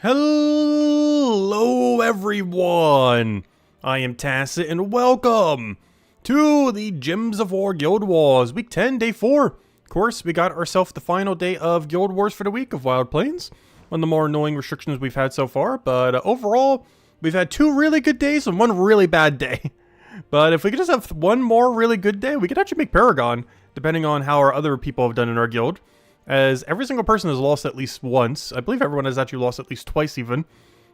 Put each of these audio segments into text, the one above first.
Hello everyone, I am Tacit and welcome to the Gems of War Guild Wars Week 10, Day 4. Of course, we got ourselves the final day of Guild Wars for the week of Wild Plains. One of the more annoying restrictions we've had so far, but overall, we've had 2 really good days and 1 really bad day. But if we could just have 1 more really good day, we could actually make Paragon, depending on how our other people have done in our guild. As every single person has lost at least once. I believe everyone has actually lost at least twice even.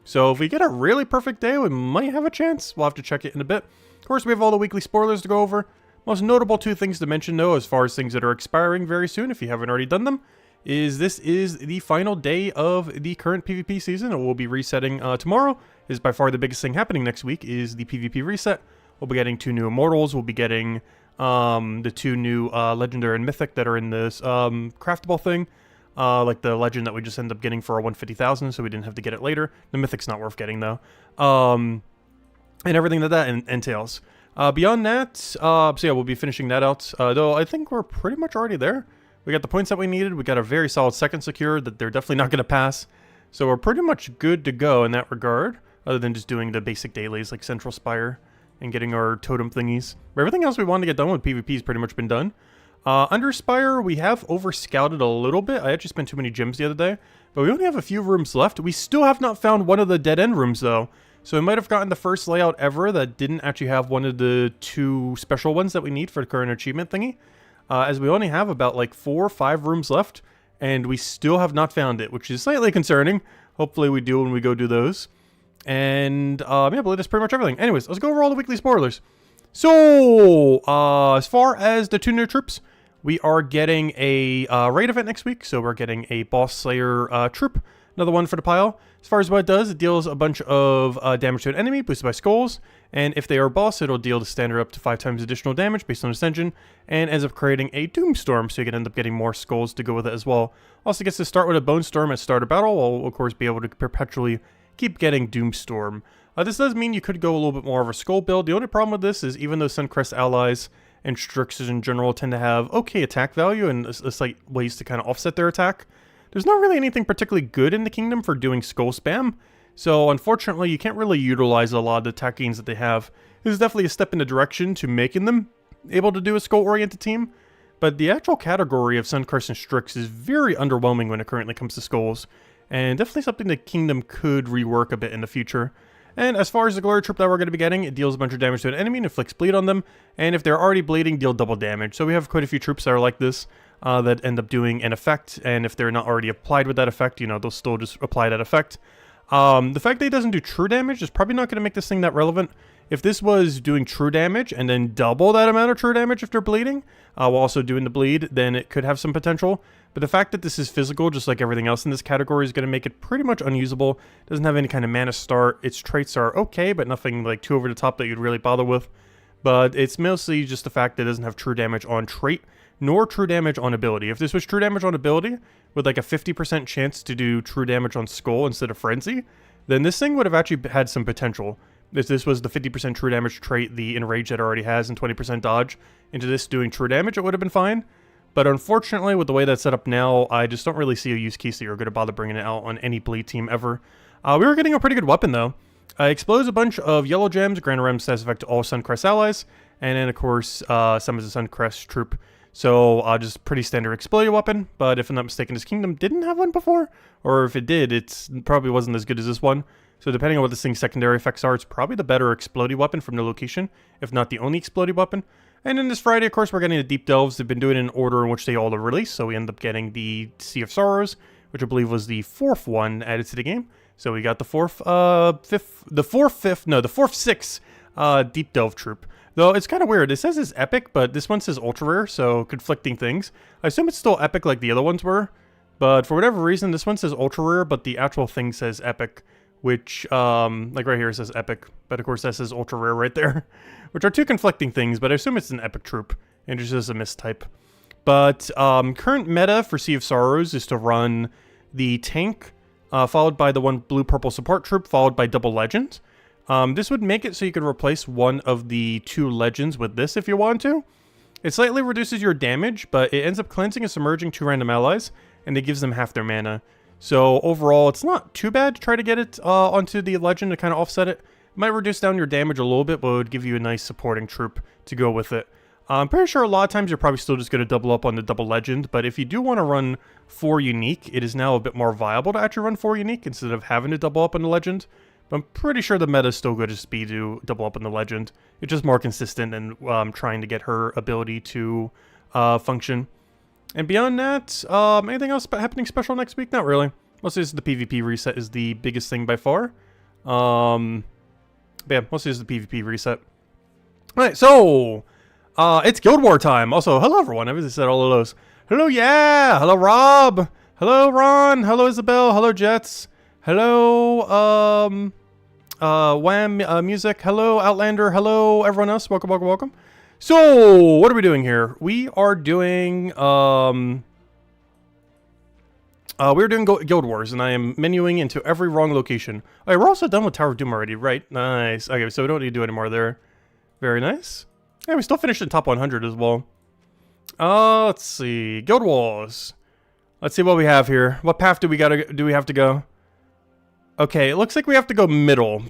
So if we get a really perfect day, we might have a chance. We'll have to check it in a bit. Of course, we have all the weekly spoilers to go over. Most notable 2 things to mention though, as far as things that are expiring very soon, if you haven't already done them, is this is the final day of the current PvP season. It will be resetting tomorrow. Is by far the biggest thing happening next week is the PvP reset. We'll be getting 2 new Immortals. We'll be getting the 2 new Legendary and Mythic that are in this craftable thing. Like the Legend that we just ended up getting for our 150,000, so we didn't have to get it later. The Mythic's not worth getting though. And everything that entails. Beyond that, so yeah, we'll be finishing that out. Though I think we're pretty much already there. We got the points that we needed. We got a very solid second secure that they're definitely not going to pass. So we're pretty much good to go in that regard, other than just doing the basic dailies like Central Spire and getting our totem thingies. But everything else we wanted to get done with PvP has pretty much been done. Under Spire, we have over-scouted a little bit. I actually spent too many gems the other day, but we only have a few rooms left. We still have not found one of the dead-end rooms, though. So we might have gotten the first layout ever that didn't actually have one of the 2 special ones that we need for the current achievement thingy. As we only have about like 4 or 5 rooms left, and we still have not found it, which is slightly concerning. Hopefully we do when we go do those. And, yeah, I believe that's pretty much everything. Anyways, let's go over all the weekly spoilers. So, as far as the 2 new troops, we are getting a raid event next week. So we're getting a Boss Slayer troop, another one for the pile. As far as what it does, it deals a bunch of damage to an enemy, boosted by skulls. And if they are a boss, it'll deal the standard up to 5 times additional damage based on Ascension. And ends up creating a Doomstorm, so you can end up getting more skulls to go with it as well. Also gets to start with a Bone Storm at start of battle. We'll, of course, be able to perpetually keep getting Doomstorm. This does mean you could go a little bit more of a skull build. The only problem with this is even though Suncrest allies and Strixes in general tend to have okay attack value and it's like ways to kind of offset their attack, there's not really anything particularly good in the kingdom for doing skull spam. So unfortunately, you can't really utilize a lot of the attack gains that they have. This is definitely a step in the direction to making them able to do a skull-oriented team. But the actual category of Suncrest and Strix is very underwhelming when it currently comes to skulls. And definitely something the kingdom could rework a bit in the future. And as far as the Glory Troop that we're going to be getting, it deals a bunch of damage to an enemy and inflicts bleed on them. And if they're already bleeding, deal double damage. So we have quite a few troops that are like this that end up doing an effect. And if they're not already applied with that effect, you know, they'll still just apply that effect. The fact that it doesn't do true damage is probably not going to make this thing that relevant. If this was doing true damage and then double that amount of true damage if they're bleeding, while also doing the bleed, then it could have some potential. But the fact that this is physical, just like everything else in this category, is going to make it pretty much unusable. Doesn't have any kind of mana start. Its traits are okay, but nothing like too over the top that you'd really bother with. But it's mostly just the fact that it doesn't have true damage on trait, nor true damage on ability. If this was true damage on ability, with like a 50% chance to do true damage on Skull instead of Frenzy, then this thing would have actually had some potential. If this was the 50% true damage trait the Enrage that already has and 20% dodge into this doing true damage, it would have been fine. But unfortunately, with the way that's set up now, I just don't really see a use case that you're going to bother bringing it out on any bleed team ever. We were getting a pretty good weapon, though. Explodes a bunch of yellow gems, grant a random status effect to all Suncrest allies, and then, of course, summons a Suncrest troop. So, just pretty standard exploding weapon, but if I'm not mistaken, this kingdom didn't have one before, or if it did, it probably wasn't as good as this one. So depending on what this thing's secondary effects are, it's probably the better exploding weapon from the location, if not the only exploding weapon. And then this Friday, of course, we're getting the Deep Delves. They've been doing it in order in which they all are released, so we end up getting the Sea of Sorrows, which I believe was the 4th one added to the game. So we got the 4th 6 Deep Delve troop. Though it's kind of weird. It says it's epic, but this one says ultra rare, so conflicting things. I assume it's still epic like the other ones were, but for whatever reason, this one says ultra rare, but the actual thing says epic. Which, like right here it says epic, but of course that says ultra rare right there. Which are 2 conflicting things, but I assume it's an epic troop, and it's just a mistype. But current meta for Sea of Sorrows is to run the tank, followed by the 1 blue-purple support troop, followed by double legend. This would make it so you could replace one of the 2 legends with this if you want to. It slightly reduces your damage, but it ends up cleansing and submerging 2 random allies, and it gives them half their mana. So overall, it's not too bad to try to get it onto the legend to kind of offset it. It might reduce down your damage a little bit, but it would give you a nice supporting troop to go with it. I'm pretty sure a lot of times you're probably still just going to double up on the double legend, but if you do want to run 4 unique, it is now a bit more viable to actually run 4 unique instead of having to double up on the legend. But I'm pretty sure the meta is still good as be to double up on the legend. It's just more consistent and trying to get her ability to function. And beyond that, anything else happening special next week? Not really. Mostly just the PvP reset is the biggest thing by far. But yeah, mostly just the PvP reset. Alright, so it's Guild War time. Also, hello everyone. I just said all of those. Hello, yeah. Hello, Rob. Hello, Ron. Hello, Isabel. Hello, Jets. Hello, Wham Music. Hello, Outlander. Hello, everyone else. Welcome, welcome, welcome. So, what are we doing here? We are doing, we're doing Guild Wars, and I am menuing into every wrong location. Alright, we're also done with Tower of Doom already, right? Nice. Okay, so we don't need to do any more there. Very nice. Yeah, we still finished in top 100 as well. Let's see. Guild Wars. Let's see what we have here. What path do we have to go? Okay, it looks like we have to go middle.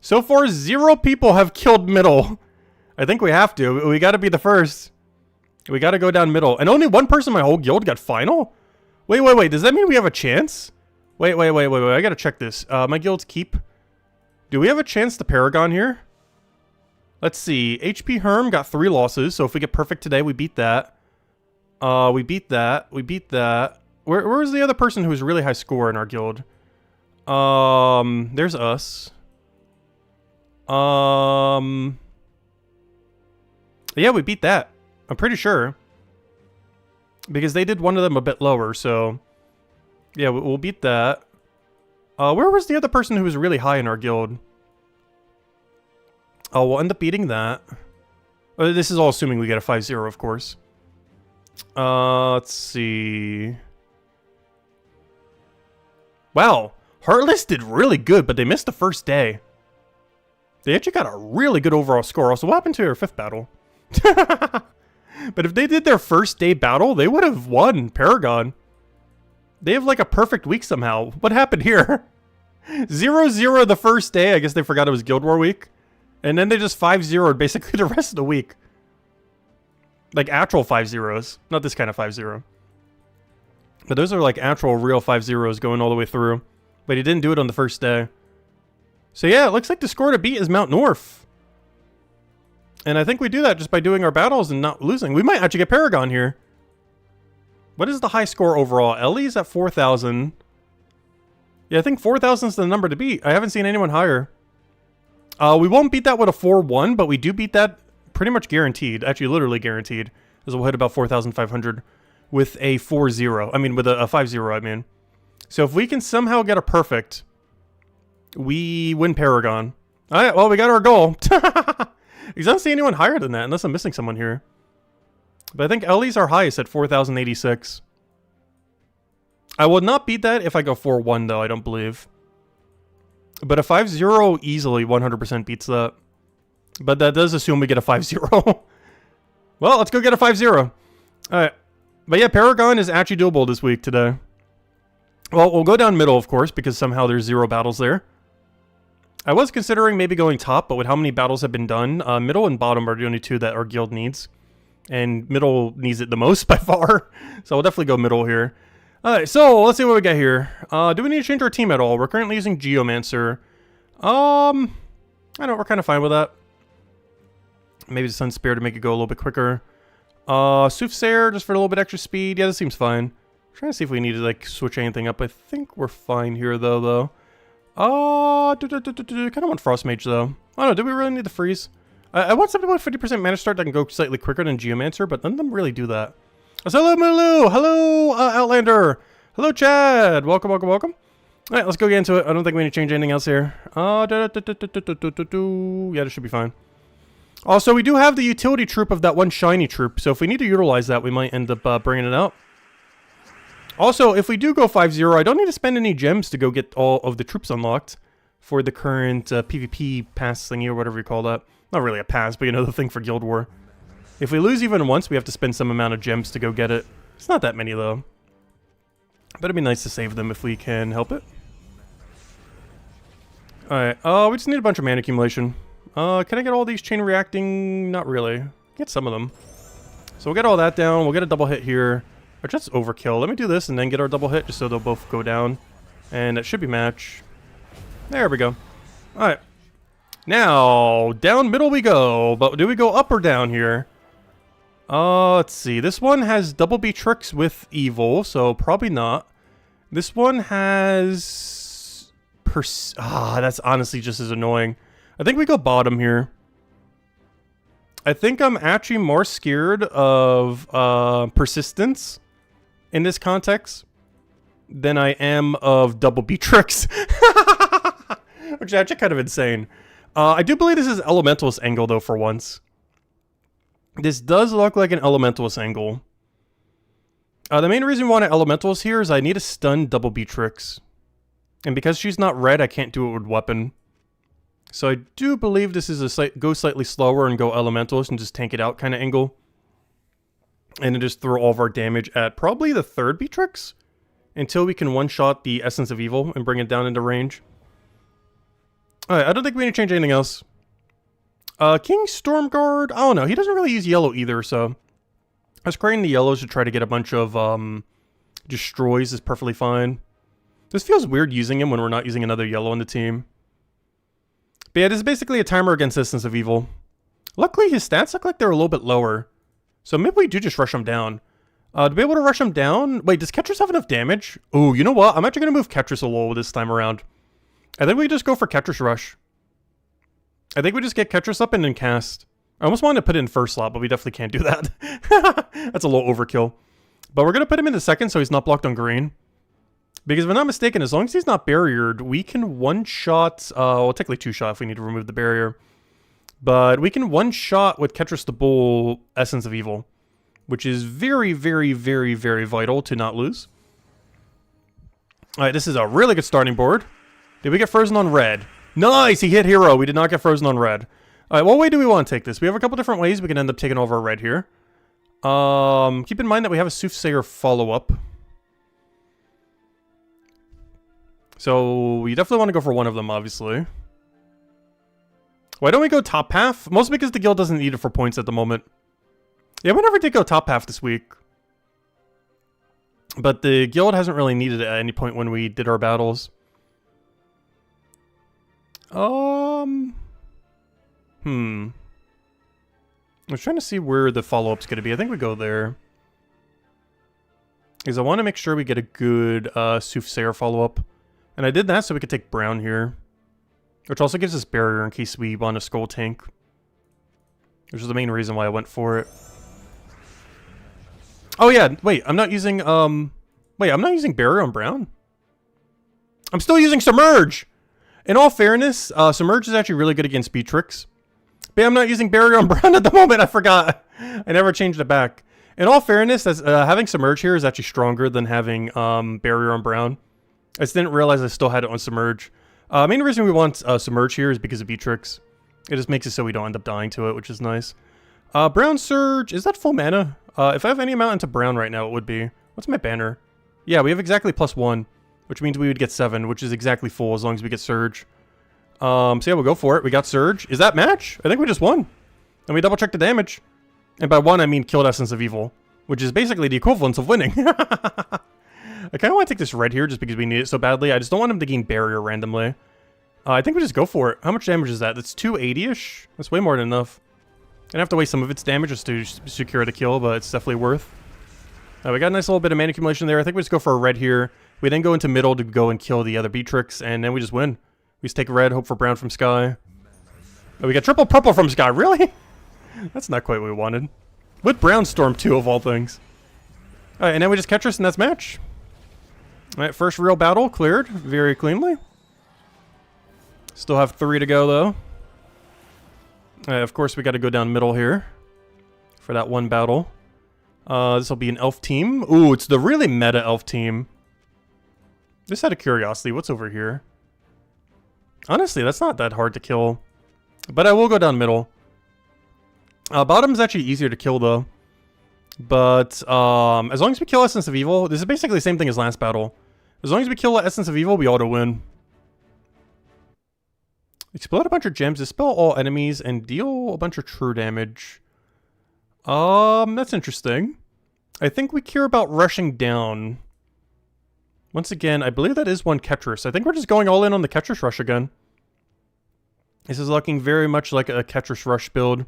So far, 0 people have killed middle. I think we have to. We gotta be the first. We gotta go down middle. And only 1 person in my whole guild got final? Wait, wait, wait. Does that mean we have a chance? Wait. I gotta check this. My guild's keep. Do we have a chance to Paragon here? Let's see. HP Herm got 3 losses. So if we get perfect today, we beat that. We beat that. We beat that. Where was the other person who was really high score in our guild? There's us. Yeah, we beat that. I'm pretty sure. Because they did one of them a bit lower, so... Yeah, we'll beat that. Where was the other person who was really high in our guild? Oh, we'll end up beating that. This is all assuming we get a 5-0, of course. Let's see... Wow, Heartless did really good, but they missed the first day. They actually got a really good overall score. Also, what happened to their 5th battle? But if they did their first day battle, they would have won Paragon. They have like a perfect week somehow. What happened here? 0-0 the first day. I guess they forgot it was Guild War week. And then they just 5-0'd basically the rest of the week. Like actual 5-0s. Not this kind of 5-0. But those are like actual real 5-0s going all the way through. But he didn't do it on the first day. So yeah, it looks like the score to beat is Mount North. And I think we do that just by doing our battles and not losing. We might actually get Paragon here. What is the high score overall? Ellie's at 4,000. Yeah, I think 4,000 is the number to beat. I haven't seen anyone higher. We won't beat that with a 4-1, but we do beat that pretty much guaranteed. Actually, literally guaranteed. Because we'll hit about 4,500 with a 4-0. I mean, with a 5-0, I mean. So if we can somehow get a perfect, we win Paragon. Alright, well, we got our goal. I don't see anyone higher than that, unless I'm missing someone here. But I think Ellie's our highest at 4,086. I will not beat that if I go 4-1, though, I don't believe. But a 5-0 easily 100% beats that. But that does assume we get a 5-0. Well, let's go get a 5-0. Alright. But yeah, Paragon is actually doable this week today. Well, we'll go down middle, of course, because somehow there's 0 battles there. I was considering maybe going top, but with how many battles have been done, middle and bottom are the only 2 that our guild needs. And middle needs it the most by far. So we'll definitely go middle here. Alright, so let's see what we got here. Do we need to change our team at all? We're currently using Geomancer. I know, we're kind of fine with that. Maybe the Sun Spear to make it go a little bit quicker. Soothsayer, just for a little bit extra speed. Yeah, this seems fine. Trying to see if we need to like switch anything up. I think we're fine here though. Kind of want Frost Mage though. I don't know, do we really need the freeze? I want something with 50% mana start that can go slightly quicker than Geomancer, but none of them really do that. So, hello Mulu! Hello Outlander! Hello Chad! Welcome, welcome, welcome. Alright, let's go get into it. I don't think we need to change anything else here. Yeah, this should be fine. Also, we do have the utility troop of that one shiny troop, so if we need to utilize that, we might end up bringing it out. Also, if we do go 5-0, I don't need to spend any gems to go get all of the troops unlocked for the current PvP pass thingy or whatever you call that. Not really a pass, but you know, the thing for Guild War. If we lose even once, we have to spend some amount of gems to go get it. It's not that many, though. But it'd be nice to save them if we can help it. Alright, we just need a bunch of mana accumulation. Can I get all these chain reacting? Not really. Get some of them. So we'll get all that down. We'll get a double hit here. Or just overkill. Let me do this and then get our double hit just so they'll both go down. And it should be match. There we go. Alright. Now, down middle we go. But do we go up or down here? Let's see. This one has double Beatrix with evil, so probably not. This one has... that's honestly just as annoying. I think we go bottom here. I think I'm actually more scared of persistence in this context than I am of double Beatrix. Which is actually kind of insane. I do believe this is Elementalist angle though for once. This does look like an Elementalist angle. The main reason we want an Elementalist here is I need a stun double Beatrix. And because she's not red, I can't do it with weapon. So I do believe this is a go slightly slower and go Elementalist and just tank it out kind of angle. And then just throw all of our damage at probably the third Beatrix. Until we can one-shot the Essence of Evil and bring it down into range. Alright, I don't think we need to change anything else. King Stormguard, I don't know, he doesn't really use yellow either, so... I was creating the yellows to try to get a bunch of, destroys is perfectly fine. This feels weird using him when we're not using another yellow on the team. But yeah, this is basically a timer against Essence of Evil. Luckily, his stats look like they're a little bit lower. So maybe we do just rush him down. To be able to rush him down... Wait, does Ketris have enough damage? Ooh, you know what? I'm actually going to move Ketris a little this time around. I think we just go for Ketris Rush. I think we just get Ketris up and then cast. I almost wanted to put it in first slot, but we definitely can't do that. That's a little overkill. But we're going to put him in the second so he's not blocked on green. Because if I'm not mistaken, as long as he's not barriered, we can one-shot... well, technically two-shot if we need to remove the barrier. But we can one-shot with Ketris the Bull Essence of Evil. Which is very, very, very, very vital to not lose. Alright, this is a really good starting board. Did we get frozen on red? Nice! He hit hero. We did not get frozen on red. Alright, what way do we want to take this? We have a couple different ways we can end up taking over red here. Keep in mind that we have a Soothsayer follow-up. So, we definitely want to go for one of them, obviously. Why don't we go top half? Mostly because the guild doesn't need it for points at the moment. Yeah, we never did go top half this week. But the guild hasn't really needed it at any point when we did our battles. I was trying to see where the follow-up's going to be. I think we go there. Because I want to make sure we get a good Soothsayer follow-up. And I did that so we could take brown here. Which also gives us barrier in case we want a skull tank. Which is the main reason why I went for it. Oh yeah, wait, I'm not using, I'm not using barrier on brown? I'm still using Submerge! In all fairness, Submerge is actually really good against Beatrix. But I'm not using barrier on brown at the moment, I forgot. I never changed it back. In all fairness, having Submerge here is actually stronger than having barrier on brown. I just didn't realize I still had it on Submerge. Main reason we want Submerge here is because of Beatrix. It just makes it so we don't end up dying to it, which is nice. Brown Surge, is that full mana? If I have any amount into brown right now, it would be. What's my banner? Yeah, we have exactly +1, which means we would get 7, which is exactly full as long as we get Surge. So yeah, we'll go for it. We got Surge. Is that match? I think we just won. And we double check the damage. And by one, I mean killed Essence of Evil, which is basically the equivalent of winning. I kind of want to take this red here just because we need it so badly. I just don't want him to gain barrier randomly. I think we just go for it. How much damage is that? That's 280-ish? That's way more than enough. Gonna have to waste some of its damage just to secure the kill, but it's definitely worth. We got a nice little bit of mana accumulation there. I think we just go for a red here. We then go into middle to go and kill the other Beatrix, and then we just win. We just take red, hope for brown from Sky. Oh, we got triple purple from Sky. Really? That's not quite what we wanted. With brown storm too, of all things. Alright, and then we just catch us, and that's match. Alright, first real battle cleared very cleanly. Still have 3 to go, though. Of course, we got to go down middle here for that one battle. This will be an elf team. Ooh, it's the really meta elf team. Just out of curiosity, what's over here? Honestly, that's not that hard to kill. But I will go down middle. Bottom's actually easier to kill, though. But as long as we kill Essence of Evil, this is basically the same thing as last battle. As long as we kill Essence of Evil, we auto-win. Explode a bunch of gems, dispel all enemies, and deal a bunch of true damage. That's interesting. I think we care about rushing down. Once again, I believe that is one Ketris. I think we're just going all in on the Ketris rush again. This is looking very much like a Ketris rush build.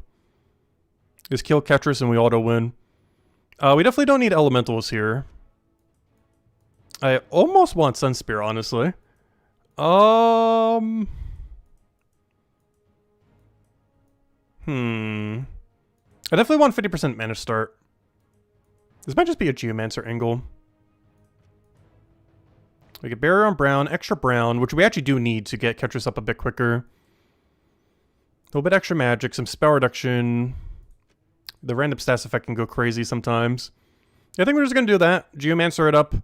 Just kill Ketris and we auto-win. We definitely don't need elementals here. I almost want Sunspear, honestly. I definitely want 50% mana start. This might just be a Geomancer angle. We get Barrier on Brown, extra Brown, which we actually do need to get Ketris up a bit quicker. A little bit extra magic, some spell reduction. The random stats effect can go crazy sometimes. I think we're just going to do that. Geomancer it up.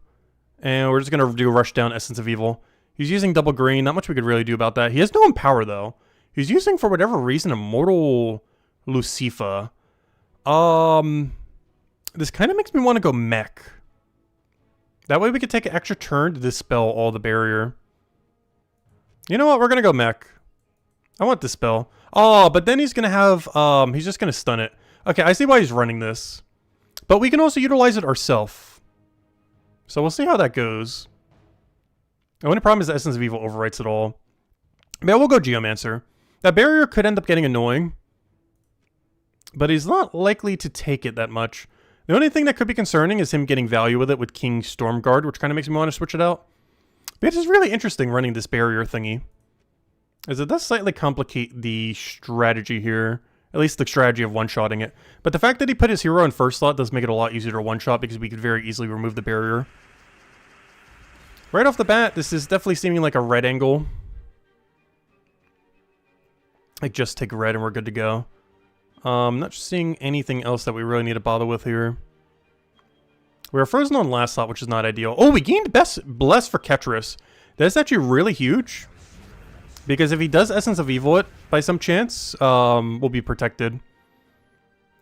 And we're just going to do Rush Down Essence of Evil. He's using double green. Not much we could really do about that. He has no Empower, though. He's using, for whatever reason, Immortal Lucifer. This kind of makes me want to go Mech. That way we could take an extra turn to dispel all the barrier. You know what? We're going to go Mech. I want Dispel. Oh, but then he's going to have... he's just going to stun it. Okay, I see why he's running this. But we can also utilize it ourselves. So we'll see how that goes. The only problem is the Essence of Evil overwrites it all. But we'll go Geomancer. That barrier could end up getting annoying. But he's not likely to take it that much. The only thing that could be concerning is him getting value with it with King Stormguard, which kind of makes me want to switch it out. But it is really interesting running this barrier thingy. As it does slightly complicate the strategy here. At least the strategy of one-shotting it. But the fact that he put his hero in first slot does make it a lot easier to one-shot because we could very easily remove the barrier. Right off the bat, this is definitely seeming like a red angle. Like, just take red and we're good to go. Not seeing anything else that we really need to bother with here. We were frozen on last slot, which is not ideal. Oh, we gained Bless for Ketris. That's actually really huge. Because if he does Essence of Evil it, by some chance, we'll be protected.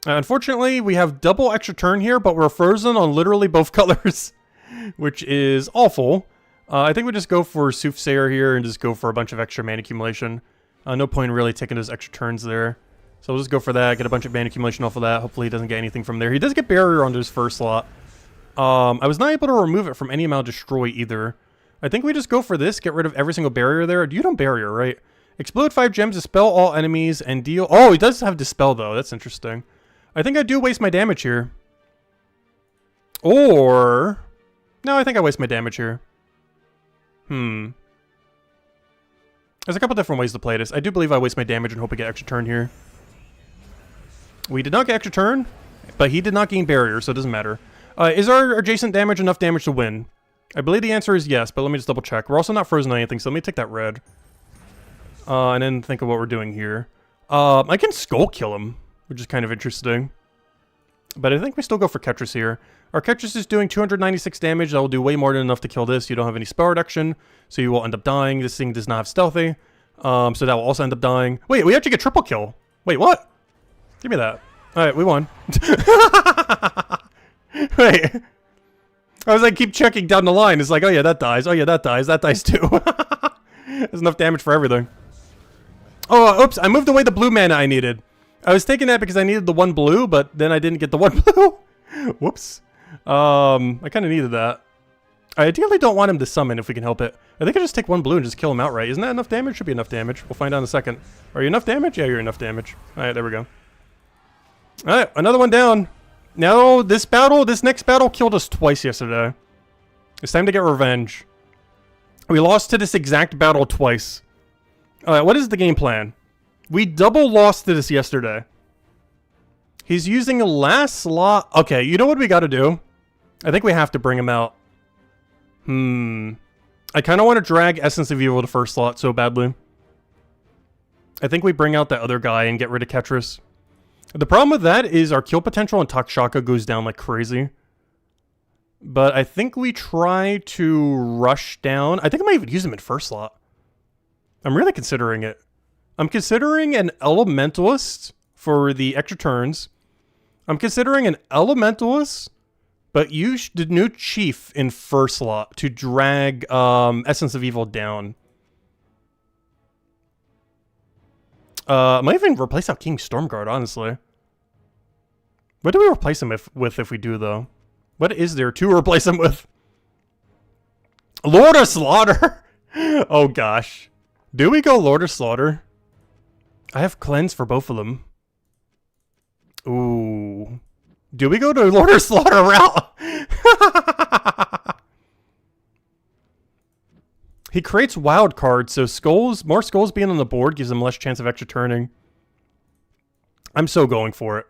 Unfortunately, we have double extra turn here, but we're frozen on literally both colors. Which is awful. I think we just go for Soothsayer here and just go for a bunch of extra mana accumulation. No point in really taking those extra turns there. So we'll just go for that, get a bunch of mana accumulation off of that. Hopefully he doesn't get anything from there. He does get Barrier onto his first slot. I was not able to remove it from any amount of Destroy either. I think we just go for this, get rid of every single barrier there. You don't barrier, right? Explode 5 gems, dispel all enemies, and deal... Oh, he does have Dispel, though. That's interesting. I think I do waste my damage here. Or... No, I think I waste my damage here. There's a couple different ways to play this. I do believe I waste my damage and hope I get extra turn here. We did not get extra turn, but he did not gain barrier, so it doesn't matter. Is our adjacent damage enough damage to win? I believe the answer is yes, but let me just double check. We're also not frozen on anything, so let me take that red. And then think of what we're doing here. I can Skull Kill him, which is kind of interesting. But I think we still go for Ketris here. Our Ketris is doing 296 damage. That will do way more than enough to kill this. You don't have any spell reduction, so you will end up dying. This thing does not have Stealthy, so that will also end up dying. Wait, we actually get triple kill. Wait, what? Give me that. Alright, we won. Wait. I was like, keep checking down the line. It's like, oh yeah, that dies. Oh yeah, that dies. That dies too. There's enough damage for everything. Oh, oops. I moved away the blue mana I needed. I was taking that because I needed the one blue, but then I didn't get the one blue. Whoops. I kind of needed that. I ideally don't want him to summon if we can help it. I think I just take one blue and just kill him outright. Isn't that enough damage? Should be enough damage. We'll find out in a second. Are you enough damage? Yeah, you're enough damage. Alright, there we go. Alright, another one down. Now, this next battle killed us twice yesterday. It's time to get revenge. We lost to this exact battle twice. Alright, what is the game plan? We double lost to this yesterday. He's using a last slot. Okay, you know what we gotta do? I think we have to bring him out. I kind of want to drag Essence of Evil to first slot so badly. I think we bring out that other guy and get rid of Ketris. The problem with that is our kill potential on Takshaka goes down like crazy. But I think we try to rush down. I think I might even use him in first slot. I'm really considering it. I'm considering an Elementalist for the extra turns. I'm considering an Elementalist, but use the new Chief in first slot to drag Essence of Evil down. I might even replace out King Stormguard, honestly. What do we replace him with if we do, though? What is there to replace him with? Lord of Slaughter! Oh, gosh. Do we go Lord of Slaughter? I have Cleanse for both of them. Ooh. Do we go to Lord of Slaughter route? He creates wild cards, so more skulls being on the board gives him less chance of extra turning. I'm so going for it.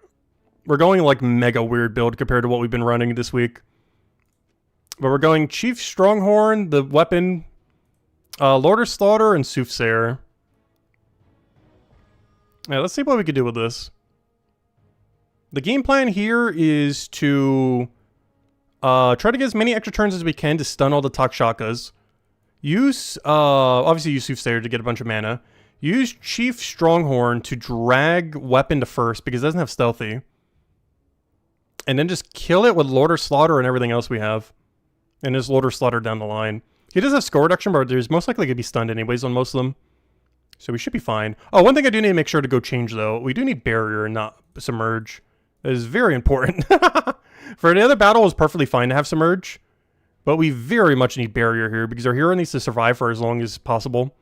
We're going like mega weird build compared to what we've been running this week. But we're going Chief Stronghorn, the weapon, Lord of Slaughter, and Soothsayer. Yeah, let's see what we can do with this. The game plan here is to try to get as many extra turns as we can to stun all the Takshakas. Use, obviously use Soothsayer to get a bunch of mana. Use Chief Stronghorn to drag weapon to first because it doesn't have stealthy. And then just kill it with Lord of Slaughter and everything else we have. And there's Lord of Slaughter down the line. He does have score reduction, but there's most likely going to be stunned anyways on most of them. So we should be fine. Oh, one thing I do need to make sure to go change, though. We do need Barrier and not Submerge. That is very important. For the other battle, it's perfectly fine to have Submerge. But we very much need Barrier here because our hero needs to survive for as long as possible.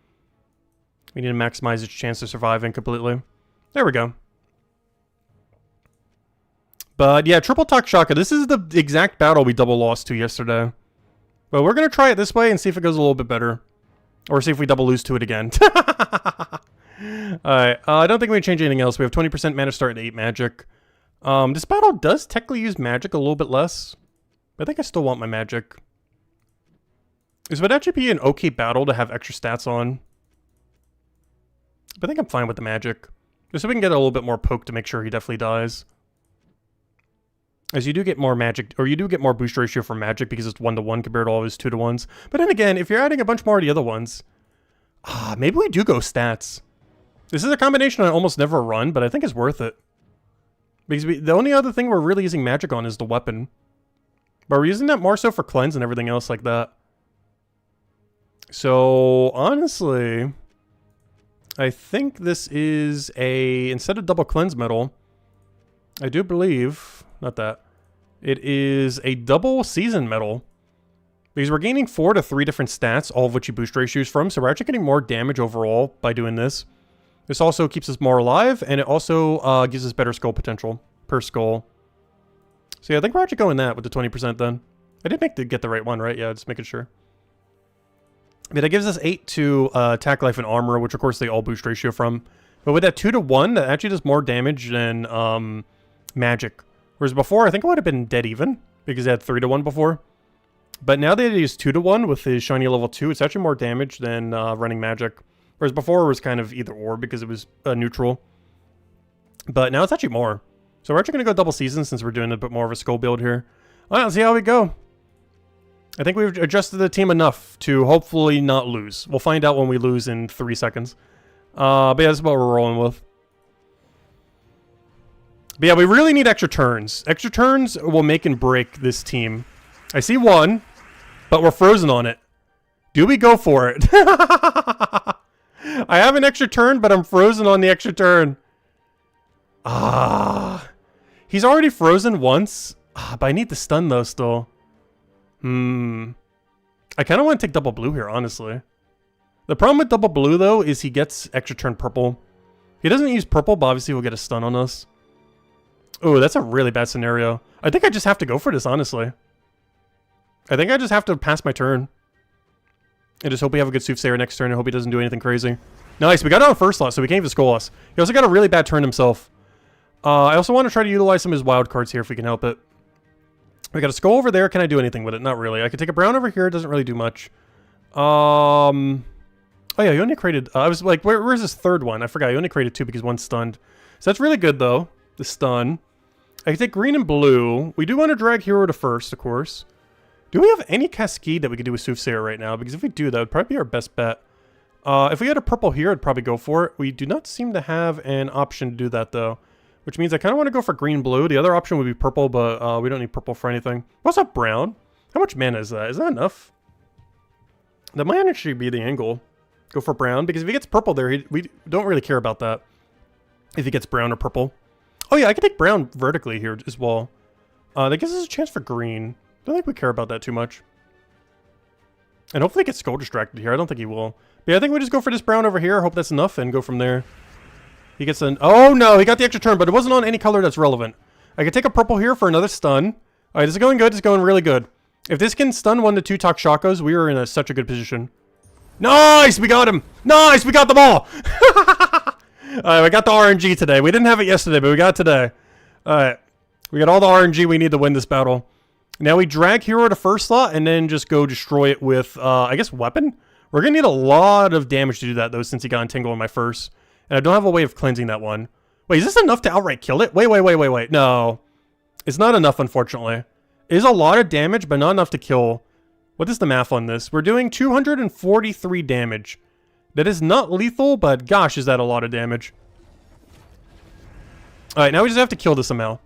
We need to maximize its chance of surviving completely. There we go. But yeah, Triple Takshaka. This is the exact battle we double lost to yesterday. But we're going to try it this way and see if it goes a little bit better. Or see if we double lose to it again. Alright, I don't think we can change anything else. We have 20% mana start and 8 magic. This battle does technically use magic a little bit less. But I think I still want my magic. This would actually be an okay battle to have extra stats on. But I think I'm fine with the magic. Just so we can get a little bit more poke to make sure he definitely dies. As you do get more magic, or you do get more boost ratio for magic because it's 1-to-1 compared to all his 2-to-1s. But then again, if you're adding a bunch more of the other ones, maybe we do go stats. This is a combination I almost never run, but I think it's worth it. Because the only other thing we're really using magic on is the weapon. But we're using that more so for cleanse and everything else like that. So, honestly, I think this is instead of double cleanse metal, I do believe, not that, it is a double season medal. Because we're gaining 4 to 3 different stats, all of which you boost ratios from, so we're actually getting more damage overall by doing this. This also keeps us more alive, and it also gives us better skull potential per skull. So yeah, I think we're actually going that with the 20% then. I did get the right one, right? Yeah, just making sure. But that gives us 8 to attack life and armor, which of course they all boost ratio from. But with that 2-to-1, that actually does more damage than magic. Whereas before, I think it would have been dead even, because it had 3-to-1 before. But now that it is 2-to-1 with his shiny level 2, it's actually more damage than running magic. Whereas before it was kind of either or because it was neutral. But now it's actually more. So we're actually going to go double season since we're doing a bit more of a skull build here. Alright, let's see how we go. I think we've adjusted the team enough to hopefully not lose. We'll find out when we lose in 3 seconds. But yeah, that's what we're rolling with. But yeah, we really need extra turns. Extra turns will make and break this team. I see one, but we're frozen on it. Do we go for it? I have an extra turn, but I'm frozen on the extra turn. He's already frozen once. But I need the stun though still. I kind of want to take double blue here, honestly. The problem with double blue, though, is he gets extra turn purple. He doesn't use purple, but obviously he'll get a stun on us. Oh, that's a really bad scenario. I think I just have to go for this, honestly. I think I just have to pass my turn. And just hope we have a good Soothsayer next turn and hope he doesn't do anything crazy. Nice, we got it on first slot, so we can't even skull us. He also got a really bad turn himself. I also want to try to utilize some of his wild cards here if we can help it. We got a skull over there. Can I do anything with it? Not really. I could take a brown over here. It doesn't really do much. Oh yeah, you only created... I was like, where's this third one? I forgot. You only created 2 because one's stunned. So that's really good, though. The stun. I can take green and blue. We do want to drag hero to first, of course. Do we have any Cascade that we could do with Soothsayer right now? Because if we do, that would probably be our best bet. If we had a purple here, I'd probably go for it. We do not seem to have an option to do that, though. which means I kind of want to go for green-blue. The other option would be purple, but we don't need purple for anything. What's up, brown? How much mana is that? Is that enough? That might actually be the angle. Go for brown, because if he gets purple there, we don't really care about that. If he gets brown or purple. Oh yeah, I can take brown vertically here as well. That gives us a chance for green. Don't think we care about that too much. And hopefully he gets skull distracted here. I don't think he will. But yeah, I think we just go for this brown over here. Hope that's enough and go from there. He gets an... Oh no, he got the extra turn, but it wasn't on any color that's relevant. I could take a purple here for another stun. Alright, this is going good. This is going really good. If this can stun 1 to 2 Takshakas, we are in such a good position. Nice! We got him! Nice! We got them all! Alright, we got the RNG today. We didn't have it yesterday, but we got it today. Alright. We got all the RNG we need to win this battle. Now we drag hero to first slot and then just go destroy it with, I guess, weapon? We're going to need a lot of damage to do that, though, since he got entangled in my first. And I don't have a way of cleansing that one. Wait, is this enough to outright kill it? Wait. No. It's not enough, unfortunately. It is a lot of damage, but not enough to kill. What is the math on this? We're doing 243 damage. That is not lethal, but gosh, is that a lot of damage. Alright, now we just have to kill this somehow.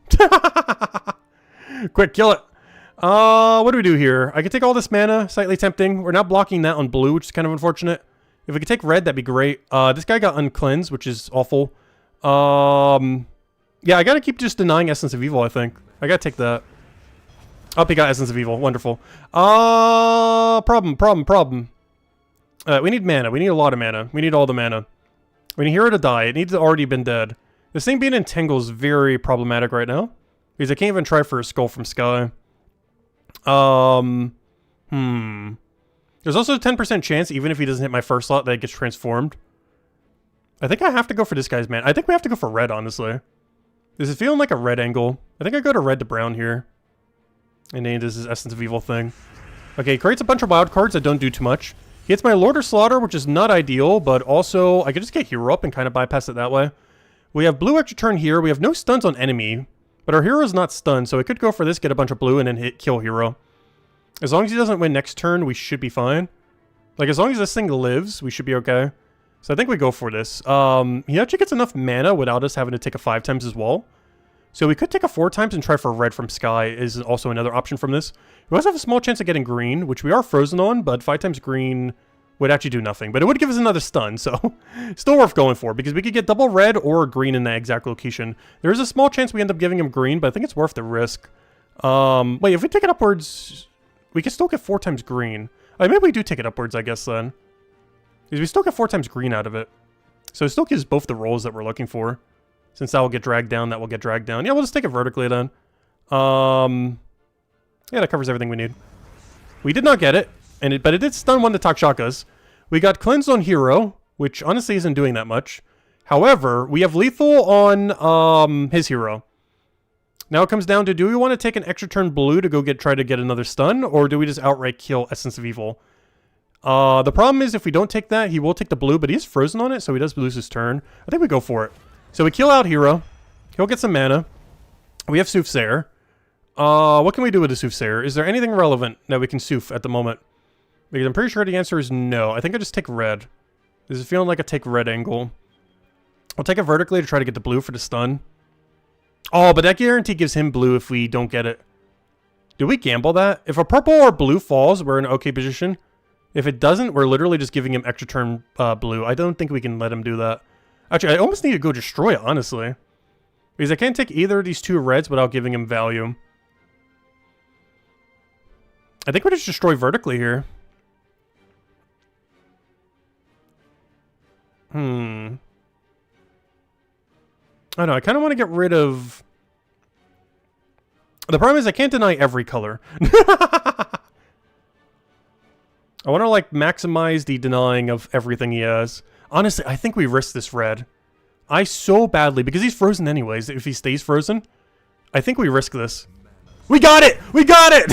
Quick, kill it. What do we do here? I could take all this mana, slightly tempting. We're not blocking that on blue, which is kind of unfortunate. If we could take red, that'd be great. This guy got uncleansed, which is awful. Yeah, I gotta keep just denying Essence of Evil, I think. I gotta take that. Oh, he got Essence of Evil. Wonderful. Problem. We need mana. We need a lot of mana. We need all the mana. We need Hero to die. It needs to already been dead. This thing being entangled is very problematic right now. Because I can't even try for a skull from Sky. There's also a 10% chance, even if he doesn't hit my first slot, that it gets transformed. I think I have to go for this guy's mana. I think we have to go for red, honestly. This is feeling like a red angle. I think I go to red to brown here. And then this is Essence of Evil thing. Okay, he creates a bunch of wild cards that don't do too much. He hits my Lord or Slaughter, which is not ideal, but also I could just get hero up and kind of bypass it that way. We have blue extra turn here. We have no stuns on enemy, but our hero is not stunned, so I could go for this, get a bunch of blue, and then kill hero. As long as he doesn't win next turn, we should be fine. Like, as long as this thing lives, we should be okay. So I think we go for this. He actually gets enough mana without us having to take a 5 times as well. So we could take a 4 times and try for red from Sky is also another option from this. We also have a small chance of getting green, which we are frozen on, but 5 times green would actually do nothing. But it would give us another stun, so still worth going for, because we could get double red or green in that exact location. There is a small chance we end up giving him green, but I think it's worth the risk. Wait, if we take it upwards, we can still get 4 times green. Maybe we do take it upwards, I guess, then. Because we still get 4 times green out of it. So it still gives both the rolls that we're looking for. Since that will get dragged down, that will get dragged down. Yeah, we'll just take it vertically then. Yeah, that covers everything we need. We did not get it, but it did stun 1 to Takshakas. We got cleansed on hero, which honestly isn't doing that much. However, we have lethal on his hero. Now it comes down to, do we want to take an extra turn blue to go try to get another stun, or do we just outright kill Essence of Evil? The problem is if we don't take that, he will take the blue, but he's frozen on it, so he does lose his turn. I think we go for it. So we kill out hero. He'll get some mana. We have Soothsayer. What can we do with the Soothsayer? Is there anything relevant that we can Sooth at the moment? Because I'm pretty sure the answer is no. I think I just take red. This is feeling like a take red angle. I'll take it vertically to try to get the blue for the stun. Oh, but that guarantee gives him blue if we don't get it. Do we gamble that? If a purple or blue falls, we're in an okay position. If it doesn't, we're literally just giving him extra turn blue. I don't think we can let him do that. Actually, I almost need to go destroy it, honestly. Because I can't take either of these 2 reds without giving him value. I think we just destroy vertically here. I don't know, I kind of want to get rid of... The problem is I can't deny every color. I want to, like, maximize the denying of everything he has. Honestly, I think we risk this red. I so badly, because he's frozen anyways, if he stays frozen, I think we risk this. We got it! We got it!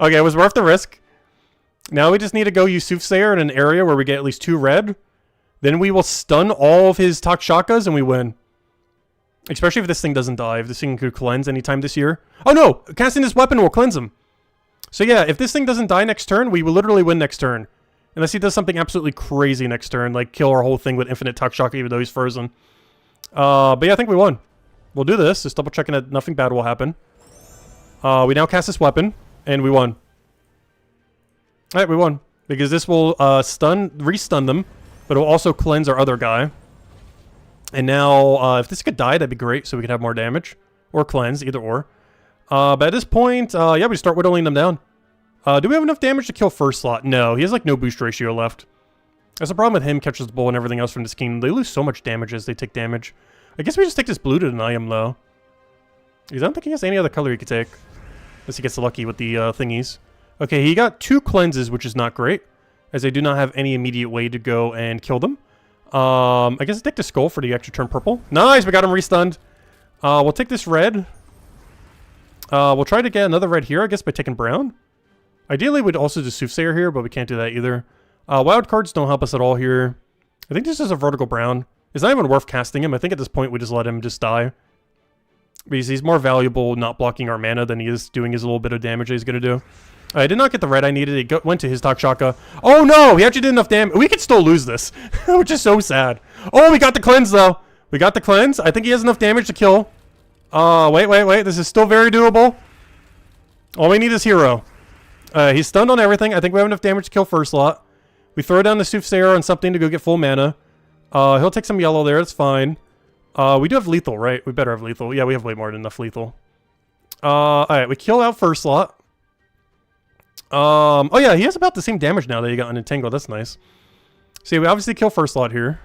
Okay, it was worth the risk. Now we just need to go use Soothsayer in an area where we get at least 2 red. Then we will stun all of his Takshakas and we win. Especially if this thing doesn't die. If this thing could cleanse anytime this year. Oh no! Casting this weapon will cleanse him. So yeah, if this thing doesn't die next turn, we will literally win next turn. Unless he does something absolutely crazy next turn, like kill our whole thing with infinite Takshaka even though he's frozen. But yeah, I think we won. We'll do this. Just double checking that nothing bad will happen. We now cast this weapon, and we won. Alright, we won. Because this will re-stun them, but it will also cleanse our other guy. And now, if this could die, that'd be great, so we could have more damage. Or cleanse, either or. But at this point, yeah, we start whittling them down. Do we have enough damage to kill first slot? No, he has like no boost ratio left. That's the problem with him, catches the bull, and everything else from this kingdom. They lose so much damage as they take damage. I guess we just take this blue to deny him, though. Because I don't think he has any other color he could take. Unless he gets lucky with the thingies. Okay, he got 2 cleanses, which is not great. As I do not have any immediate way to go and kill them. I guess I'll take the skull for the extra turn purple. Nice, we got him re-stunned. We'll take this red. We'll try to get another red here, I guess, by taking brown. Ideally, we'd also do Soothsayer here, but we can't do that either. Wild cards don't help us at all here. I think this is a vertical brown. It's not even worth casting him. I think at this point we just let him just die. Because he's more valuable not blocking our mana than he is doing his little bit of damage that he's going to do. I did not get the red I needed. It went to his Takshaka. Oh no! He actually did enough damage. We could still lose this. Which is so sad. Oh, we got the cleanse though. We got the cleanse. I think he has enough damage to kill. Wait. This is still very doable. All we need is hero. He's stunned on everything. I think we have enough damage to kill first slot. We throw down the Soothsayer on something to go get full mana. He'll take some yellow there. That's fine. We do have lethal, right? We better have lethal. Yeah, we have way more than enough lethal. Alright, we kill out first slot. Oh yeah, he has about the same damage now that he got unentangled. That's nice. So yeah, we obviously kill first slot here.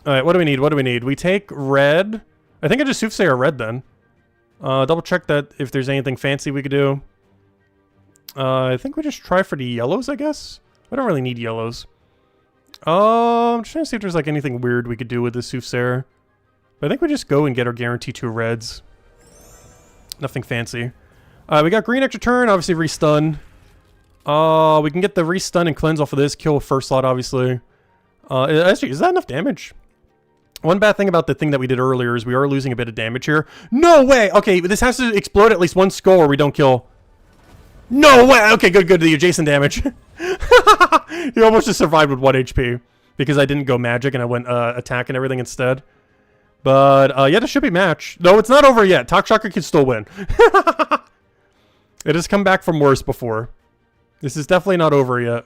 Alright, what do we need? What do we need? We take red. I think I just Soothsayer red then. Double check that if there's anything fancy we could do. I think we just try for the yellows, I guess. I don't really need yellows. I'm just trying to see if there's like anything weird we could do with the Soothsayer. But I think we just go and get our guarantee 2 reds. Nothing fancy. We got green extra turn, obviously re-stun. We can get the re-stun and cleanse off of this. Kill first slot, obviously. Actually, is that enough damage? One bad thing about the thing that we did earlier is we are losing a bit of damage here. No way! Okay, this has to explode at least one skull or we don't kill. No way! Okay, good. The adjacent damage. He almost just survived with 1 HP. Because I didn't go magic and I went attack and everything instead. But, yeah, this should be match. No, it's not over yet. Takshaka can still win. It has come back from worse before. This is definitely not over yet.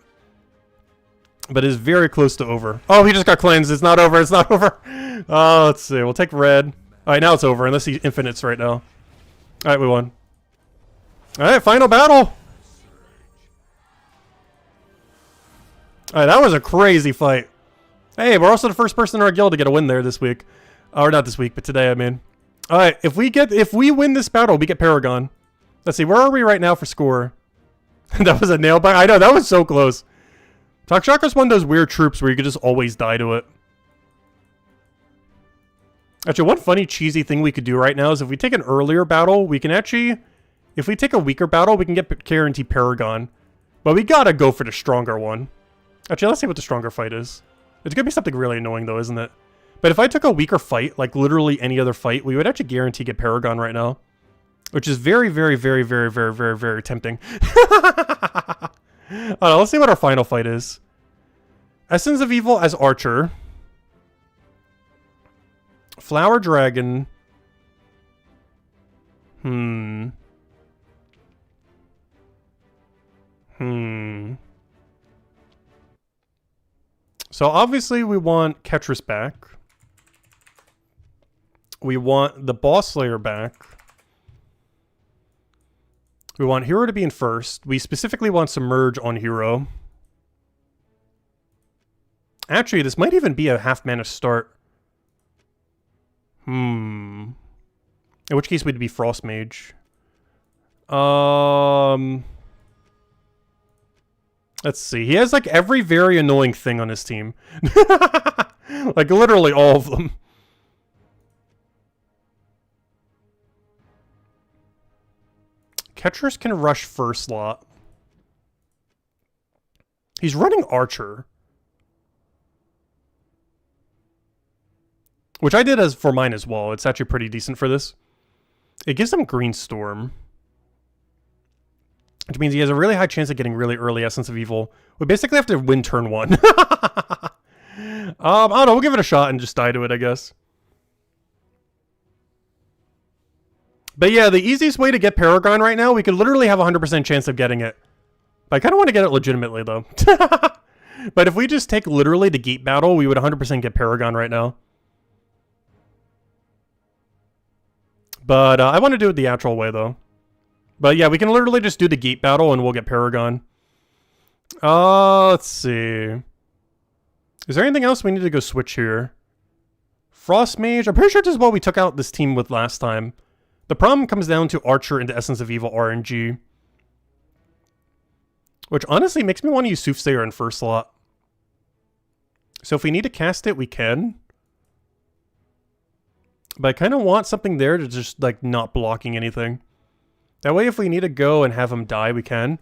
But it is very close to over. Oh, he just got cleansed. It's not over. It's not over. Let's see. We'll take red. Alright, now it's over. Unless he infinites right now. Alright, we won. Alright, final battle. Alright, that was a crazy fight. Hey, we're also the first person in our guild to get a win there this week. Or not this week, but today, I mean. Alright, if we win this battle, we get Paragon. Let's see, where are we right now for score? That was a nail bite. I know, that was so close. Takshaka's one of those weird troops where you could just always die to it. Actually, one funny cheesy thing we could do right now is if we take an earlier battle, we can actually... If we take a weaker battle, we can get guaranteed Paragon. But we gotta go for the stronger one. Actually, let's see what the stronger fight is. It's gonna be something really annoying though, isn't it? But if I took a weaker fight, like literally any other fight, we would actually guarantee get Paragon right now. Which is very tempting. Let's see what our final fight is. Essence of Evil as Archer. Flower Dragon. So obviously we want Ketris back. We want the Boss Slayer back. We want Hero to be in first. We specifically want Submerge on Hero. Actually, this might even be a half mana start. In which case we'd be Frost Mage. Let's see. He has like every very annoying thing on his team. Like literally all of them. Ketris can rush first slot. He's running Archer. Which I did as for mine as well. It's actually pretty decent for this. It gives him Green Storm. Which means he has a really high chance of getting really early Essence of Evil. We basically have to win turn 1. I don't know, we'll give it a shot and just die to it, I guess. But yeah, the easiest way to get Paragon right now, we could literally have a 100% chance of getting it. But I kind of want to get it legitimately, though. But if we just take literally the Gate Battle, we would 100% get Paragon right now. But I want to do it the actual way, though. But yeah, we can literally just do the Gate Battle and we'll get Paragon. Let's see. Is there anything else we need to go switch here? Frost Mage. I'm pretty sure this is what we took out this team with last time. The problem comes down to Archer into Essence of Evil RNG. Which honestly makes me want to use Soothsayer in first slot. So if we need to cast it, we can. But I kind of want something there to just, like, not blocking anything. That way if we need to go and have him die, we can.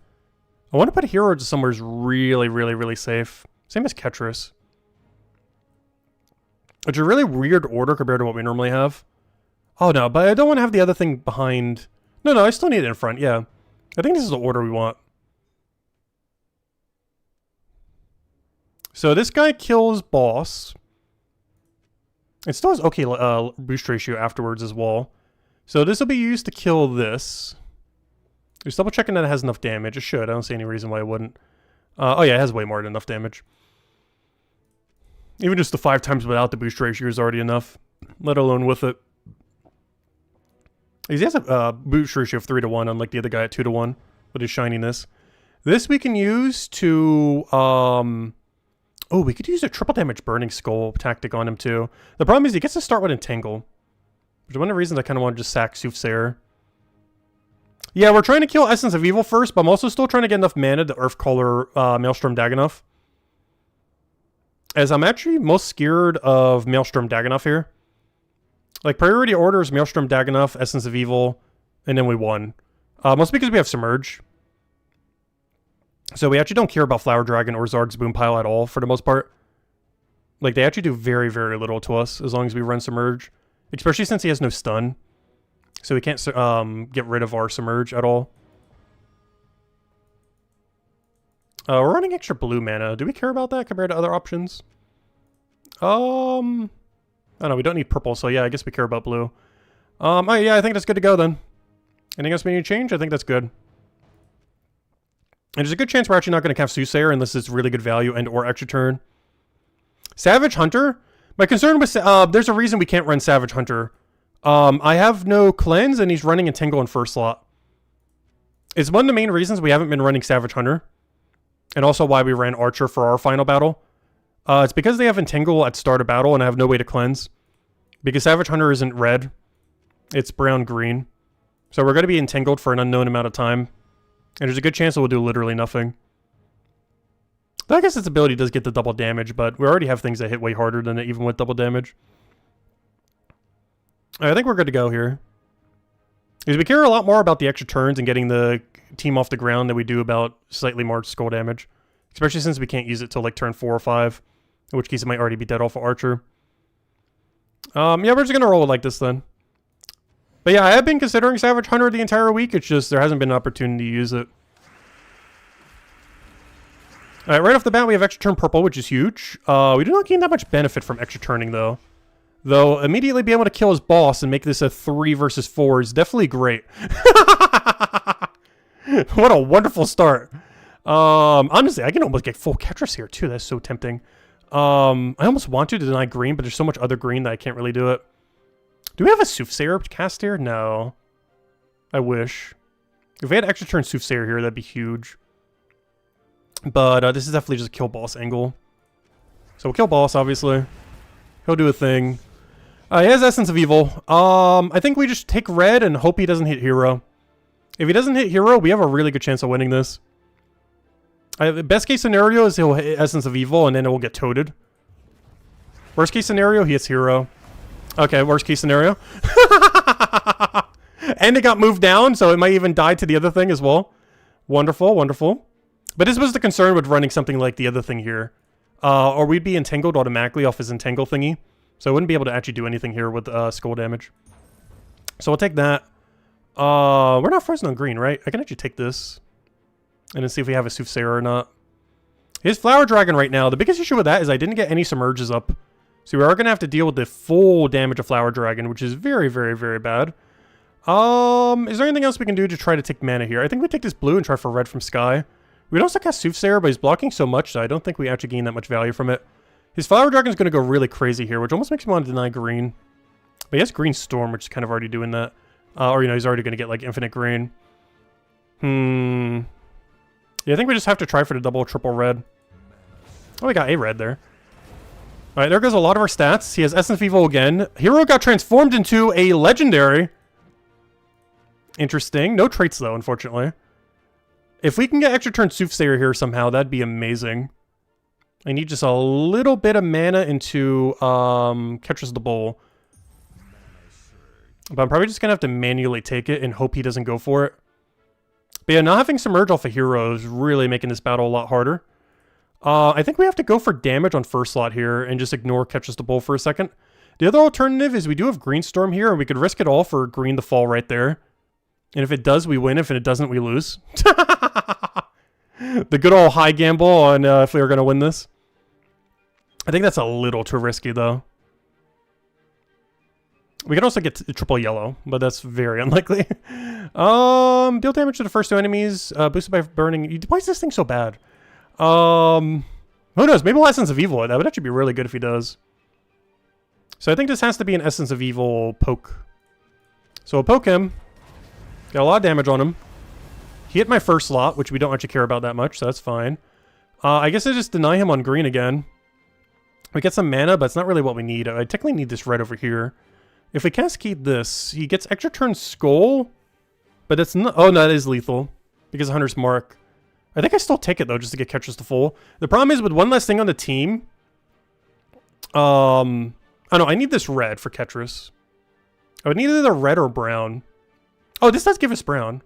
I want to put a hero to somewhere really, really, really safe. Same as Ketris. Which is a really weird order compared to what we normally have. Oh no, but I don't want to have the other thing behind. No, I still need it in front, yeah. I think this is the order we want. So this guy kills boss. It still has okay boost ratio afterwards as well. So this will be used to kill this. Just double checking that it has enough damage. It should. I don't see any reason why it wouldn't. Oh yeah, it has way more than enough damage. Even just the 5 times without the boost ratio is already enough. Let alone with it. He has a boost ratio of 3 to 1, unlike the other guy at 2 to 1 with his shininess. This we can use to... Oh, we could use a triple damage Burning Skull tactic on him too. The problem is he gets to start with Entangle. Which is one of the reasons I kind of want to just sack Soothsayer. Yeah, we're trying to kill Essence of Evil first, but I'm also still trying to get enough mana to Earthcaller Maelstrom Dagannoth. As I'm actually most scared of Maelstrom Dagannoth here. Like, priority order is Maelstrom Dagannoth, Essence of Evil, and then we won. Mostly because we have Submerge. So we actually don't care about Flower Dragon or Zarg's Boom Pile at all, for the most part. Like, they actually do very, very little to us, as long as we run Submerge. Especially since he has no stun. So we can't get rid of our Submerge at all. We're running extra blue mana. Do we care about that compared to other options? Oh no, we don't need purple, so yeah, I guess we care about blue. Oh yeah, I think that's good to go then. Anything else we need to change? I think that's good. And there's a good chance we're actually not going to cast Soothsayer unless it's really good value and or extra turn. Savage Hunter? My concern with... there's a reason we can't run Savage Hunter. I have no cleanse and he's running Entangle in first slot. It's one of the main reasons we haven't been running Savage Hunter. And also why we ran Archer for our final battle. It's because they have Entangle at start of battle and I have no way to cleanse. Because Savage Hunter isn't red. It's brown-green. So we're going to be entangled for an unknown amount of time. And there's a good chance it will do literally nothing. I guess its ability does get the double damage, but we already have things that hit way harder than it, even with double damage. I think we're good to go here. Because we care a lot more about the extra turns and getting the team off the ground than we do about slightly more skull damage. Especially since we can't use it till like turn 4 or 5. In which case it might already be dead off of Archer. Yeah, we're just going to roll it like this then. But yeah, I have been considering Savage Hunter the entire week. It's just there hasn't been an opportunity to use it. Alright, right off the bat we have extra turn purple, which is huge. We do not gain that much benefit from extra turning though. Though, immediately being able to kill his boss and make this a 3 versus 4 is definitely great. What a wonderful start. Honestly, I can almost get full Ketris here too. That's so tempting. I almost want to deny green, but there's so much other green that I can't really do it. Do we have a Soothsayer cast here? No. I wish. If we had extra turn Soothsayer here, that'd be huge. But this is definitely just a kill boss angle. So we'll kill boss, obviously. He'll do a thing. He has Essence of Evil. I think we just take red and hope he doesn't hit hero. If he doesn't hit hero, we have a really good chance of winning this. The best case scenario is he'll hit Essence of Evil and then it will get toted. Worst case scenario, he hits hero. Okay, worst case scenario. And it got moved down, so it might even die to the other thing as well. Wonderful, wonderful. But this was the concern with running something like the other thing here. Or we'd be entangled automatically off his entangle thingy. So I wouldn't be able to actually do anything here with skull damage. So we'll take that. We're not frozen on green, right? I can actually take this. And then see if we have a Soothsayer or not. His Flower Dragon right now, the biggest issue with that is I didn't get any Submerges up. So we are going to have to deal with the full damage of Flower Dragon, which is very, very, very bad. Is there anything else we can do to try to take mana here? I think we take this blue and try for red from Sky. We can also cast Soothsayer, but he's blocking so much, so I don't think we actually gain that much value from it. His Flower Dragon's going to go really crazy here, which almost makes me want to deny green. But he has Green Storm, which is kind of already doing that. Or, you know, he's already going to get, like, infinite green. Yeah, I think we just have to try for the double or triple red. Oh, we got a red there. Alright, there goes a lot of our stats. He has Essence of Evil again. Hero got transformed into a legendary. Interesting. No traits, though, unfortunately. If we can get extra turn Soothsayer here somehow, that'd be amazing. I need just a little bit of mana into Ketris the Bull. But I'm probably just going to have to manually take it and hope he doesn't go for it. But yeah, not having Submerge off a hero is really making this battle a lot harder. I think we have to go for damage on first slot here and just ignore Ketris the Bull for a second. The other alternative is we do have Green Storm here, and we could risk it all for green to fall right there. And if it does, we win. If it doesn't, we lose. The good old high gamble on if we were going to win this. I think that's a little too risky, though. We can also get triple yellow, but that's very unlikely. Deal damage to the first two enemies, boosted by burning. Why is this thing so bad? Who knows? Maybe Essence of Evil. That would actually be really good if he does. So I think this has to be an Essence of Evil poke. So we'll poke him. Got a lot of damage on him. He hit my first slot, which we don't actually care about that much, so that's fine. I guess I just deny him on green again. We get some mana, but it's not really what we need. I technically need this red over here. If we cascade this, he gets extra turn Skull, but it's not... Oh, no, that is lethal because of Hunter's Mark. I think I still take it, though, just to get Ketris to full. The problem is with one less thing on the team... Oh, no, I need this red for Ketris. I would need either red or brown. Oh, this does give us brown.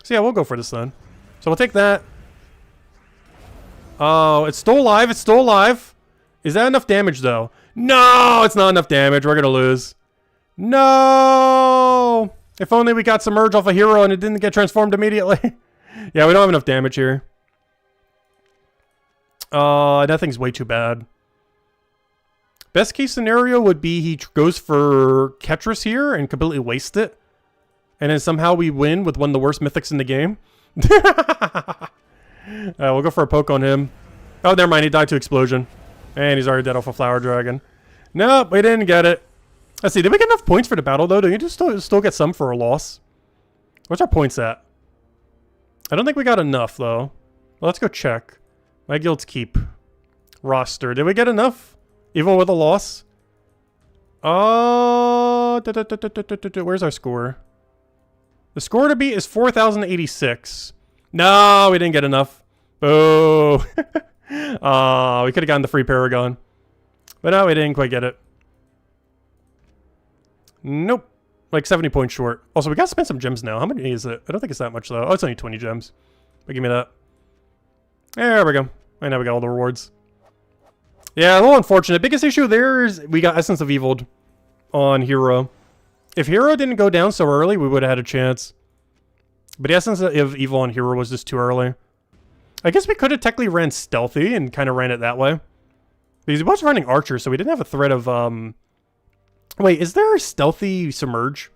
So yeah, we'll go for this then. So we'll take that. Oh, it's still alive. It's still alive. Is that enough damage, though? No, it's not enough damage. We're going to lose. No! If only we got Submerge off a hero and it didn't get transformed immediately. Yeah, we don't have enough damage here. That thing's way too bad. Best case scenario would be he goes for Ketris here and completely wastes it. And then somehow we win with one of the worst mythics in the game. We'll go for a poke on him. Oh, never mind. He died to explosion. And he's already dead off a Flower Dragon. Nope, we didn't get it. Let's see. Did we get enough points for the battle, though? Do you just still get some for a loss? What's our points at? I don't think we got enough, though. Well, let's go check. My guild's keep. Roster. Did we get enough? Even with a loss? Where's our score? The score to beat is 4,086. No, we didn't get enough. Boo. We could have gotten the free Paragon. But no, we didn't quite get it. Nope. Like 70 points short. Also, we gotta spend some gems now. How many is it? I don't think it's that much, though. Oh, it's only 20 gems. But give me that. There we go. Right now we got all the rewards. Yeah, a little unfortunate. Biggest issue there is we got Essence of Evil on Hero. If Hero didn't go down so early, we would have had a chance. But the Essence of Evil on Hero was just too early. I guess we could have technically ran Stealthy and kind of ran it that way. Because he was running Archer, so we didn't have a threat of... Wait, is there a Stealthy Submerge?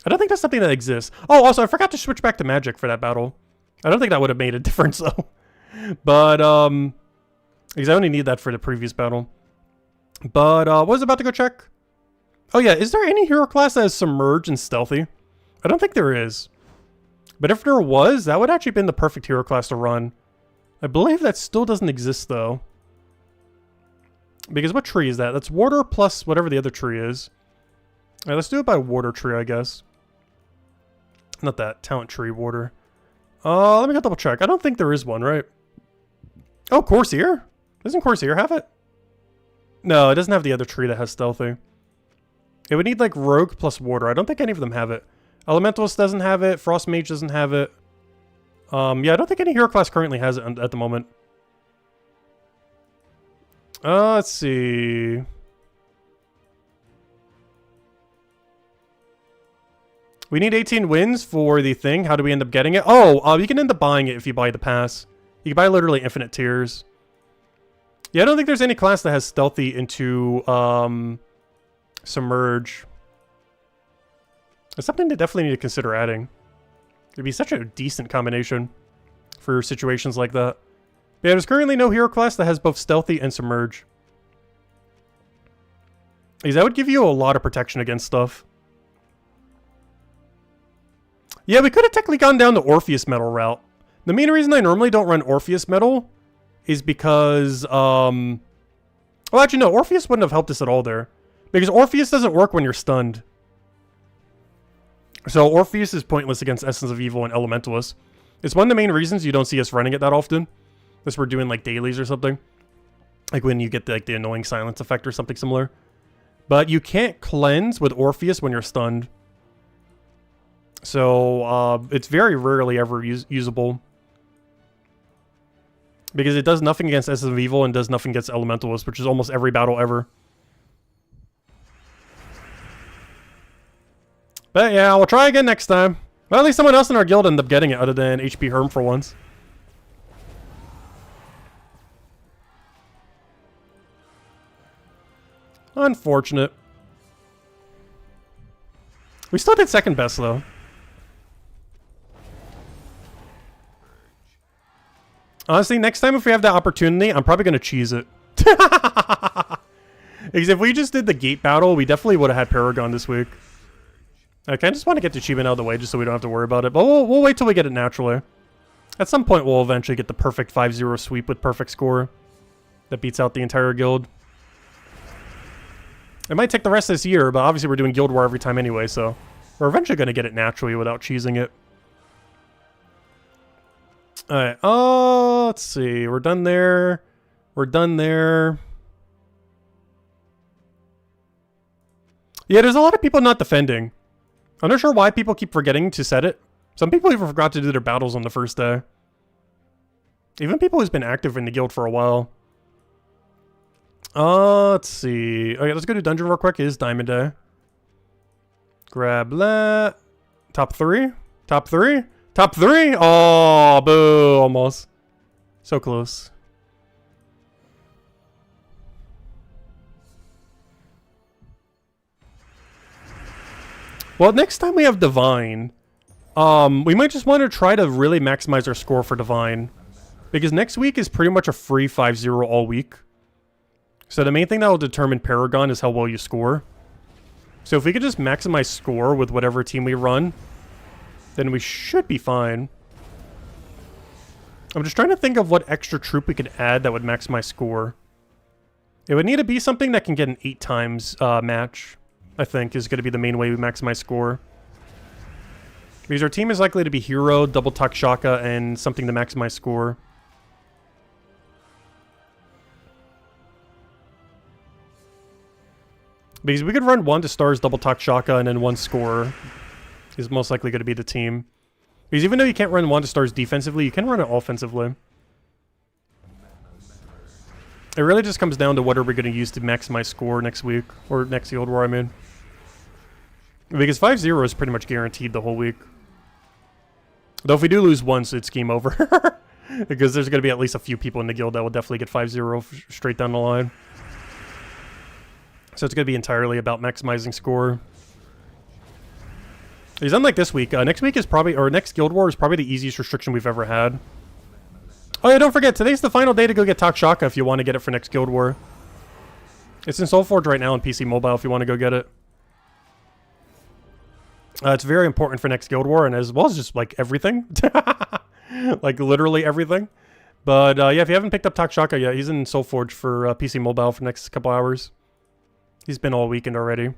I don't think that's something that exists. Oh, also, I forgot to switch back to Magic for that battle. I don't think that would have made a difference, though. But, because I only need that for the previous battle. But, what was I about to go check? Oh, yeah, is there any hero class that has Submerge and Stealthy? I don't think there is. But if there was, that would actually have been the perfect hero class to run. I believe that still doesn't exist, though. Because what tree is that? That's water plus whatever the other tree is. Alright, let's do it by water tree, I guess. Not that. Talent tree, water. Let me go double check. I don't think there is one, right? Oh, Corsair? Doesn't Corsair have it? No, it doesn't have the other tree that has Stealthy. It would need, like, Rogue plus water. I don't think any of them have it. Elementalist doesn't have it. Frost Mage doesn't have it. Yeah, I don't think any hero class currently has it at the moment. Let's see. We need 18 wins for the thing. How do we end up getting it? Oh, you can end up buying it if you buy the pass. You can buy literally infinite tiers. Yeah, I don't think there's any class that has stealthy into submerge. It's something to definitely need to consider adding. It'd be such a decent combination for situations like that. Yeah, there's currently no hero class that has both stealthy and submerge. Because that would give you a lot of protection against stuff. Yeah, we could have technically gone down the Orpheus Metal route. The main reason I normally don't run Orpheus Metal is because, well, actually, no, Orpheus wouldn't have helped us at all there. Because Orpheus doesn't work when you're stunned. So Orpheus is pointless against Essence of Evil and Elementalists. It's one of the main reasons you don't see us running it that often. Unless we're doing, like, dailies or something. Like when you get, like, the annoying silence effect or something similar. But you can't cleanse with Orpheus when you're stunned. So, it's very rarely ever usable. Because it does nothing against Essence of Evil and does nothing against Elementalists, which is almost every battle ever. But yeah, we'll try again next time. Well, at least someone else in our guild ended up getting it other than HP Herm for once. Unfortunate. We still did second best though. Honestly, next time if we have that opportunity, I'm probably going to cheese it. Because if we just did the gate battle, we definitely would have had Paragon this week. Okay, I just want to get the achievement out of the way just so we don't have to worry about it. But we'll wait till we get it naturally. At some point, we'll eventually get the perfect 5-0 sweep with perfect score. That beats out the entire guild. It might take the rest of this year, but obviously we're doing Guild War every time anyway, so... We're eventually going to get it naturally without cheesing it. Alright, let's see. We're done there. We're done there. Yeah, there's a lot of people not defending. I'm not sure why people keep forgetting to set it. Some people even forgot to do their battles on the first day. Even people who's been active in the guild for a while. Let's see. Okay, let's go to dungeon real quick. It is Diamond Day. Grab that. Top 3? Top 3? Top 3? Oh, boo. Almost. So close. Well, next time we have Divine, we might just want to try to really maximize our score for Divine. Because next week is pretty much a free 5-0 all week. So the main thing that will determine Paragon is how well you score. So if we could just maximize score with whatever team we run, then we should be fine. I'm just trying to think of what extra troop we could add that would maximize score. It would need to be something that can get an 8 times match, I think, is going to be the main way we maximize score. Because our team is likely to be Hero, Double Takshaka, and something to maximize score. Because we could run 1 to stars, Double Takshaka, and then 1 score is most likely going to be the team. Because even though you can't run 1 to stars defensively, you can run it offensively. It really just comes down to what are we going to use to maximize score next week. Or next Guild War, I mean. Because 5-0 is pretty much guaranteed the whole week. Though if we do lose once, it's game over. Because there's going to be at least a few people in the guild that will definitely get 5-0 straight down the line. So it's going to be entirely about maximizing score. Because unlike this week, next week is probably, or next Guild War is probably the easiest restriction we've ever had. Oh yeah, don't forget, today's the final day to go get Takshaka if you want to get it for next Guild War. It's in Soulforge right now on PC Mobile if you want to go get it. It's very important for next Guild War, and as well as just, like, everything. Like, literally everything. But, yeah, if you haven't picked up Takshaka yet, he's in Soulforge for PC Mobile for the next couple hours. He's been all weekend already.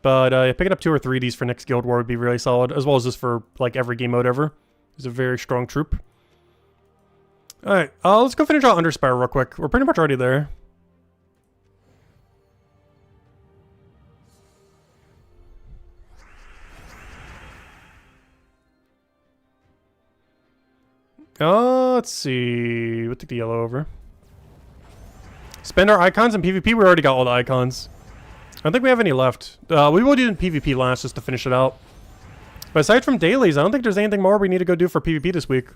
But, picking up 2 or 3 of these for next Guild War would be really solid, as well as just for, like, every game mode ever. He's a very strong troop. Alright, let's go finish out Underspire real quick. We're pretty much already there. Let's see. We'll take the yellow over. Spend our icons in PvP. We already got all the icons. I don't think we have any left. We will do in PvP last just to finish it out. But aside from dailies, I don't think there's anything more we need to go do for PvP this week.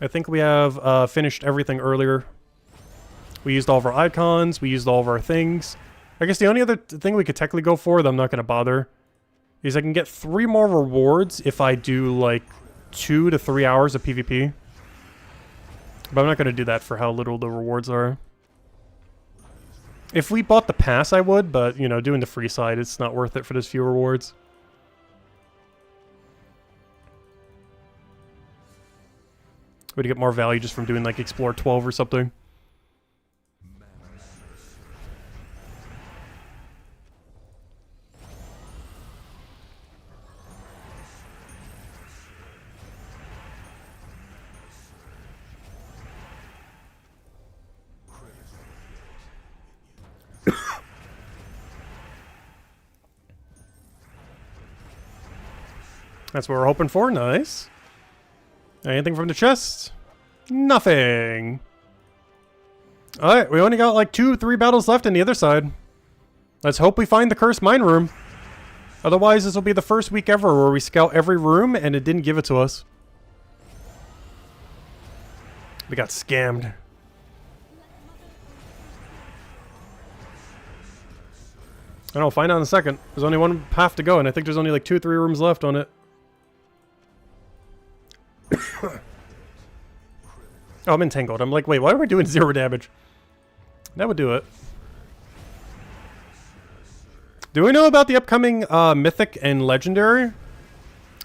I think we have finished everything earlier. We used all of our icons. We used all of our things. I guess the only other thing we could technically go for that I'm not going to bother is I can get 3 more rewards if I do like 2 to 3 hours of PvP. But I'm not going to do that for how little the rewards are. If we bought the pass, I would, but, you know, doing the free side, it's not worth it for those few rewards. Would get more value just from doing, like, Explore 12 or something. That's what we're hoping for. Nice. Anything from the chest? Nothing. Alright, we only got like 2-3 battles left on the other side. Let's hope we find the cursed mine room. Otherwise, this will be the first week ever where we scout every room and it didn't give it to us. We got scammed. I don't know, find out in a second. There's only one path to go, and I think there's only like 2-3 rooms left on it. Oh, I'm entangled. I'm like, wait, why are we doing 0 damage? That would do it. Do we know about the upcoming Mythic and Legendary?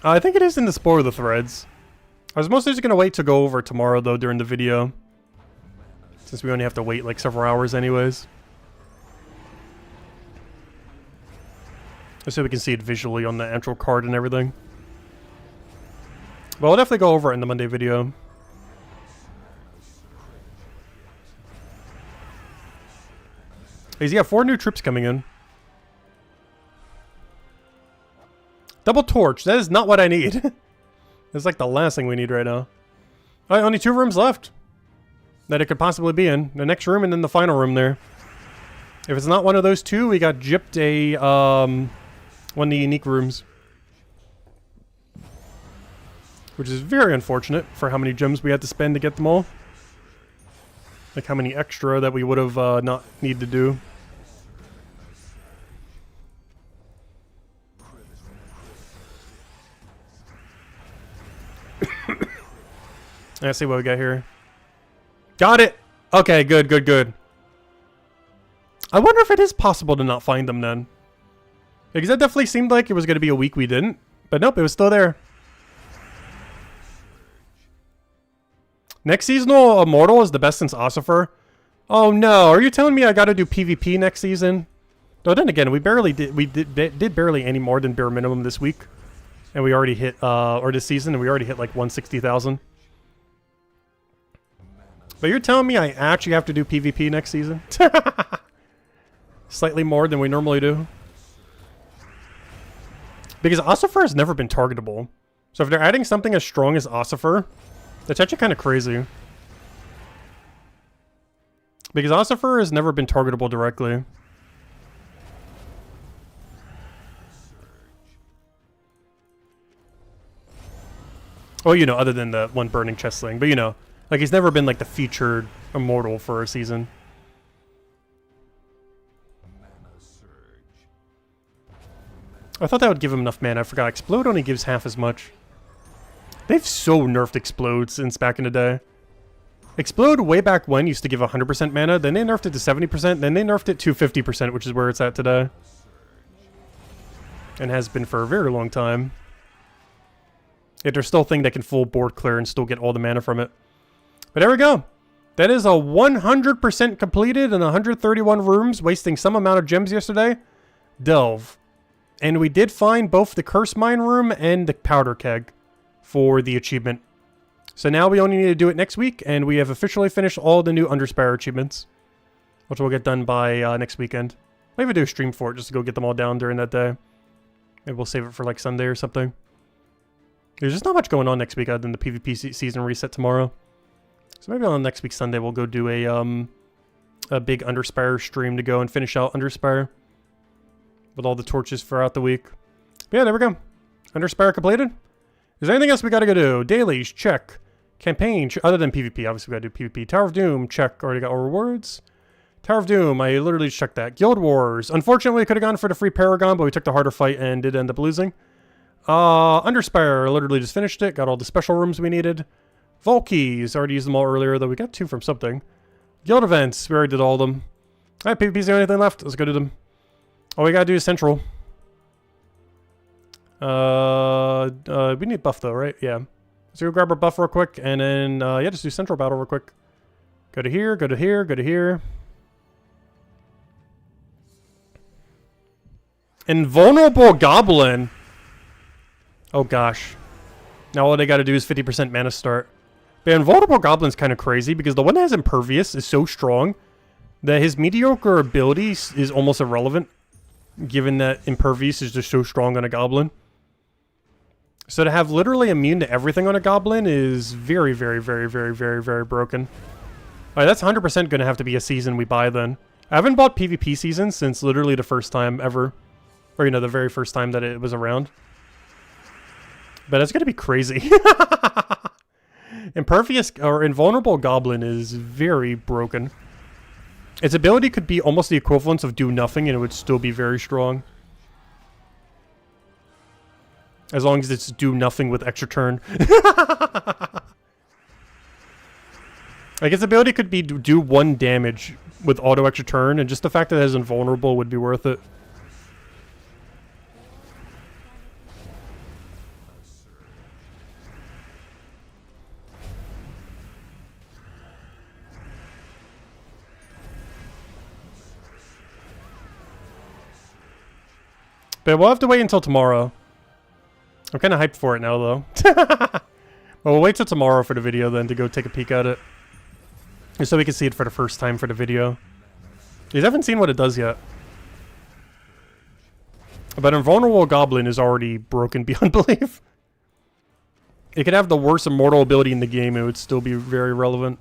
I think it is in the Spoiler the Threads. I was mostly just going to wait to go over tomorrow, though, during the video. Since we only have to wait like several hours anyways. Just so we can see it visually on the actual card and everything. Well, I'll definitely go over it in the Monday video. He's got 4 new troops coming in. Double torch. That is not what I need. That's like the last thing we need right now. Alright, only 2 rooms left that it could possibly be in. The next room and then the final room there. If it's not one of those 2, we got gypped a one of the unique rooms. Which is very unfortunate for how many gems we had to spend to get them all. Like how many extra that we would have not need to do. Let's see what we got here. Got it! Okay, good, good, good. I wonder if it is possible to not find them then. Because that definitely seemed like it was going to be a week we didn't. But nope, it was still there. Next seasonal Immortal is the best since Ossifer. Oh no, are you telling me I gotta do PvP next season? Though then again, we did barely any more than bare minimum this week. And we already hit, or this season, and we already hit like 160,000. But you're telling me I actually have to do PvP next season? Slightly more than we normally do. Because Ossifer has never been targetable. So if they're adding something as strong as Ossifer, that's actually kind of crazy. Because Ossifer has never been targetable directly. Well, you know, other than the one burning chest thing. But you know, like he's never been like the featured immortal for a season. I thought that would give him enough mana. I forgot. Explode only gives half as much. They've so nerfed Explode since back in the day. Explode way back when used to give 100% mana, then they nerfed it to 70%, then they nerfed it to 50%, which is where it's at today. And has been for a very long time. Yet there's still a thing that can full board clear and still get all the mana from it. But there we go. That is a 100% completed and 131 rooms, wasting some amount of gems yesterday. Delve. And we did find both the Curse Mine Room and the Powder Keg for the achievement. So now we only need to do it next week, and we have officially finished all the new Underspire achievements, which will get done by next weekend. I'll even do a stream for it just to go get them all down during that day. Maybe we'll save it for like Sunday or something. There's just not much going on next week other than the PvP season reset tomorrow. So maybe on next week's Sunday we'll go do a big Underspire stream to go and finish out Underspire with all the torches throughout the week. But yeah, there we go. Underspire completed. Is there anything else we gotta go do? Dailies, check. Campaign, other than PvP, obviously we gotta do PvP. Tower of Doom, check, already got all rewards. Tower of Doom, I literally just checked that. Guild Wars, unfortunately we could have gone for the free Paragon, but we took the harder fight and did end up losing. Underspire, literally just finished it, got all the special rooms we needed. Volkies, already used them all earlier, though we got 2 from something. Guild events, we already did all of them. Alright, PvP's the only thing left, let's go do them. All we gotta do is Central. We need buff though, right? Yeah. So go grab our buff real quick, and then, yeah, just do Central Battle real quick. Go to here, go to here, go to here. Invulnerable Goblin. Oh gosh. Now all they gotta do is 50% mana start. But Invulnerable Goblin's kind of crazy, because the one that has Impervious is so strong that his mediocre ability is almost irrelevant, given that Impervious is just so strong on a Goblin. So to have literally immune to everything on a Goblin is very, very, very, very, very, very broken. Alright, that's 100% going to have to be a season we buy then. I haven't bought PvP season since literally the first time ever. Or, you know, the very first time that it was around. But it's going to be crazy. Impervious, or Invulnerable Goblin is very broken. Its ability could be almost the equivalent of Do Nothing and it would still be very strong. As long as it's do nothing with extra turn. Like, its ability could be do 1 damage with auto extra turn, and just the fact that it is invulnerable would be worth it. But we'll have to wait until tomorrow. I'm kind of hyped for it now, though. Well, we'll wait till tomorrow for the video, then, to go take a peek at it. Just so we can see it for the first time for the video. You haven't seen what it does yet. But Invulnerable Goblin is already broken beyond belief. It could have the worst immortal ability in the game, and it would still be very relevant.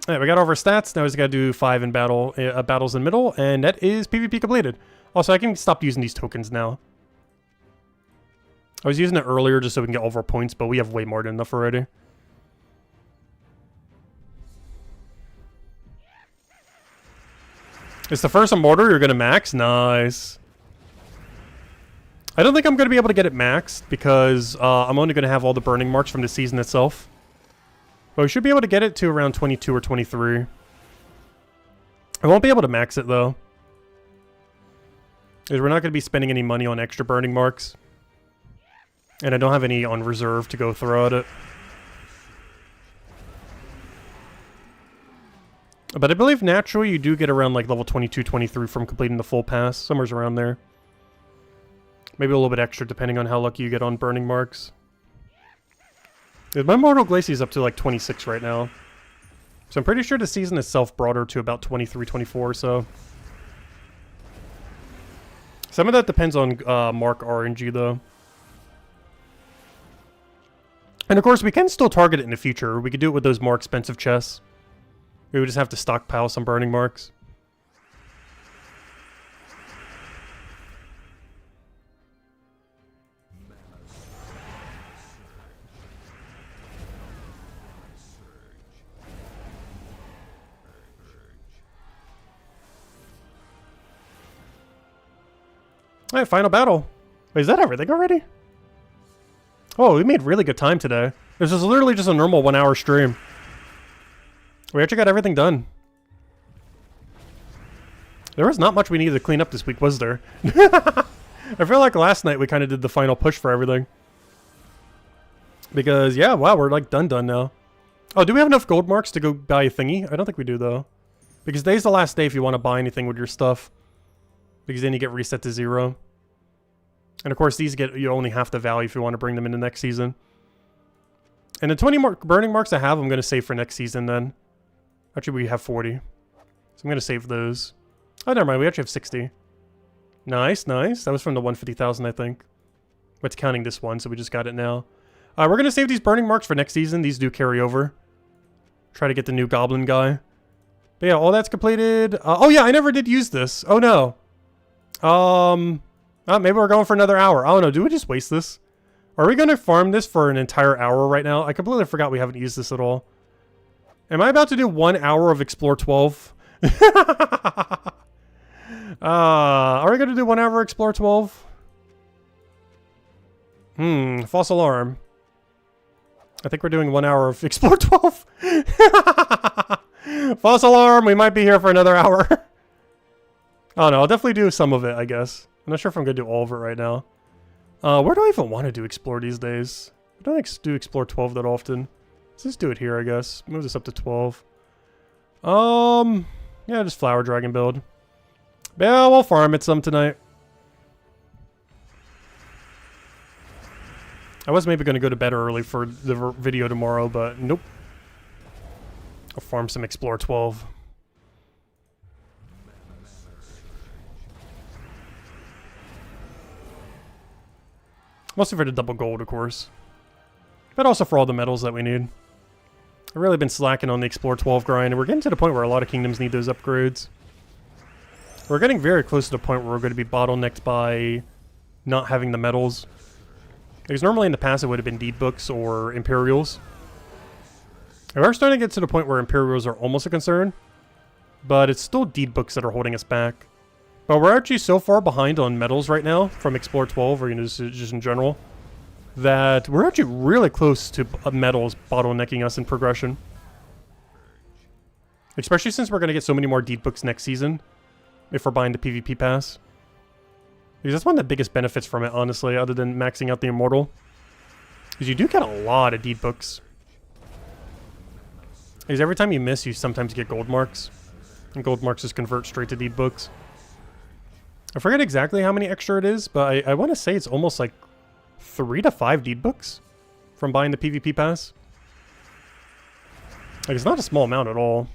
Alright, we got all of our stats. Now we just gotta do 5 in battle, battles in middle, and that is PvP completed. Also, I can stop using these tokens now. I was using it earlier just so we can get all of our points, but we have way more than enough already. It's the first immortal you're gonna max? Nice. I don't think I'm gonna be able to get it maxed because I'm only gonna have all the burning marks from the season itself. But we should be able to get it to around 22 or 23. I won't be able to max it though. Because we're not going to be spending any money on extra burning marks. And I don't have any on reserve to go throw at it. But I believe naturally you do get around like level 22, 23 from completing the full pass. Somewhere's around there. Maybe a little bit extra depending on how lucky you get on burning marks. My Mortal Glacier is up to like 26 right now. So I'm pretty sure the season itself brought her to about 23, 24 or so. Some of that depends on Mark RNG though. And of course we can still target it in the future. We could do it with those more expensive chests. We would just have to stockpile some burning marks. Alright, final battle. Wait, is that everything already? Oh, we made really good time today. This is literally just a normal 1 hour stream. We actually got everything done. There was not much we needed to clean up this week, was there? I feel like last night we kind of did the final push for everything. Because, yeah, wow, we're like done now. Oh, do we have enough gold marks to go buy a thingy? I don't think we do, though. Because today's the last day if you want to buy anything with your stuff. Because then you get reset to 0. And of course, these get you only half the value if you want to bring them into next season. And the 20 burning marks I have, I'm going to save for next season then. Actually, we have 40. So I'm going to save those. Oh, never mind. We actually have 60. Nice, nice. That was from the 150,000, I think. It's counting this one, so we just got it now. We're going to save these burning marks for next season. These do carry over. Try to get the new goblin guy. But yeah, all that's completed. Oh yeah, I never did use this. Oh no. Maybe we're going for another hour. I don't know. Do we just waste this? Are we going to farm this for an entire hour right now? I completely forgot we haven't used this at all. Am I about to do 1 hour of Explore 12? Are we going to do 1 hour Explore 12? False alarm. I think we're doing 1 hour of Explore 12. False alarm, we might be here for another hour. Oh no, I'll definitely do some of it, I guess. I'm not sure if I'm going to do all of it right now. Where do I even want to do Explore these days? I don't do Explore 12 that often. Let's just do it here, I guess. Move this up to 12. Yeah, just Flower Dragon build. Yeah, we'll farm it some tonight. I was maybe going to go to bed early for the video tomorrow, but nope. I'll farm some Explore 12. Mostly for the double gold, of course. But also for all the medals that we need. I've really been slacking on the Explore 12 grind, and we're getting to the point where a lot of kingdoms need those upgrades. We're getting very close to the point where we're going to be bottlenecked by not having the medals. Because normally in the past it would have been deed books or Imperials. And we're starting to get to the point where Imperials are almost a concern. But it's still deed books that are holding us back. But we're actually so far behind on medals right now from Explore 12, or you know, just in general, that we're actually really close to medals bottlenecking us in progression. Especially since we're going to get so many more deed books next season, if we're buying the PvP pass. Because that's one of the biggest benefits from it, honestly, other than maxing out the Immortal. Because you do get a lot of deed books. Because every time you miss, you sometimes get gold marks. And gold marks just convert straight to deed books. I forget exactly how many extra it is, but I want to say it's almost like 3 to 5 deed books from buying the PvP pass. Like, it's not a small amount at all.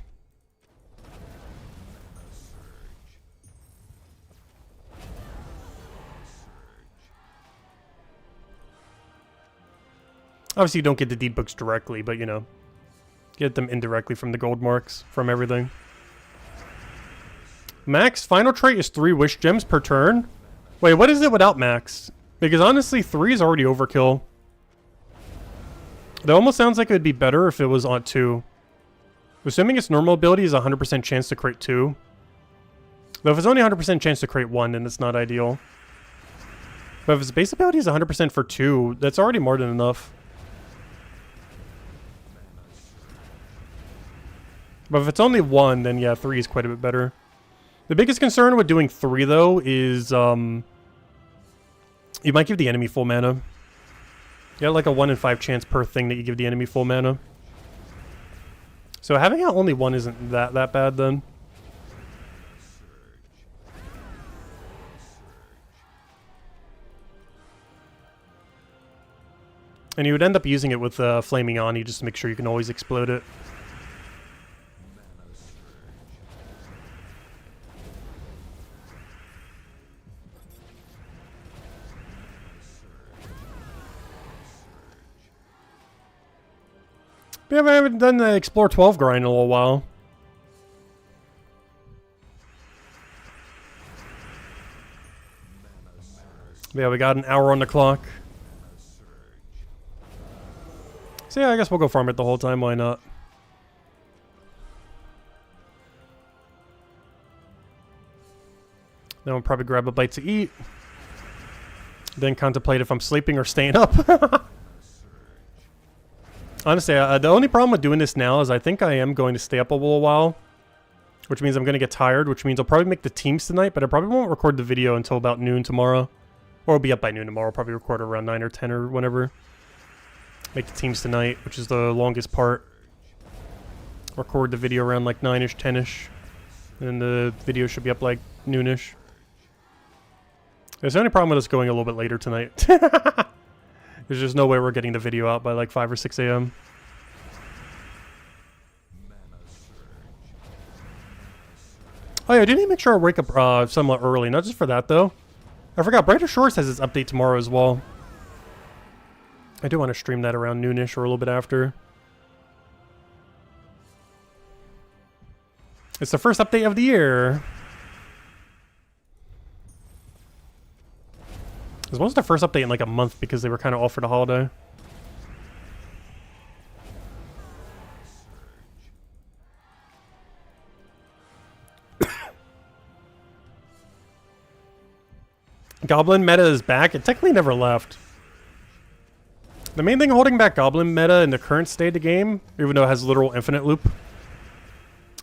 Obviously, you don't get the deed books directly, but, you know, get them indirectly from the gold marks, from everything. Max final trait is 3 wish gems per turn. Wait, what is it without max? Because honestly, 3 is already overkill. That almost sounds like it would be better if it was on 2. Assuming its normal ability is 100% chance to create 2. Though if it's only 100% chance to create 1, then it's not ideal. But if its base ability is 100% for 2, that's already more than enough. But if it's only 1, then yeah, 3 is quite a bit better. The biggest concern with doing 3, though, is you might give the enemy full mana. You got like a 1 in 5 chance per thing that you give the enemy full mana. So having out only 1 isn't that bad, then. And you would end up using it with Flaming Ani just to make sure you can always explode it. Yeah, I haven't done the Explore 12 grind in a little while. Yeah, we got an hour on the clock. So yeah, I guess we'll go farm it the whole time, why not? Then we'll probably grab a bite to eat. Then contemplate if I'm sleeping or staying up. Honestly, the only problem with doing this now is I think I am going to stay up a little while. Which means I'm going to get tired, which means I'll probably make the teams tonight, but I probably won't record the video until about noon tomorrow. Or I'll be up by noon tomorrow. I'll probably record around 9 or 10 or whenever. Make the teams tonight, which is the longest part. Record the video around like 9-ish, 10-ish. And the video should be up like noonish. There's the only problem with us going a little bit later tonight. There's just no way we're getting the video out by like 5 or 6 a.m. Oh yeah, I did need to make sure I wake up somewhat early. Not just for that though. I forgot, Brighter Shores has its update tomorrow as well. I do want to stream that around noonish or a little bit after. It's the first update of the year. This was the first update in like a month because they were kind of off for the holiday. Goblin meta is back. It technically never left. The main thing holding back Goblin meta in the current state of the game, even though it has literal infinite loop,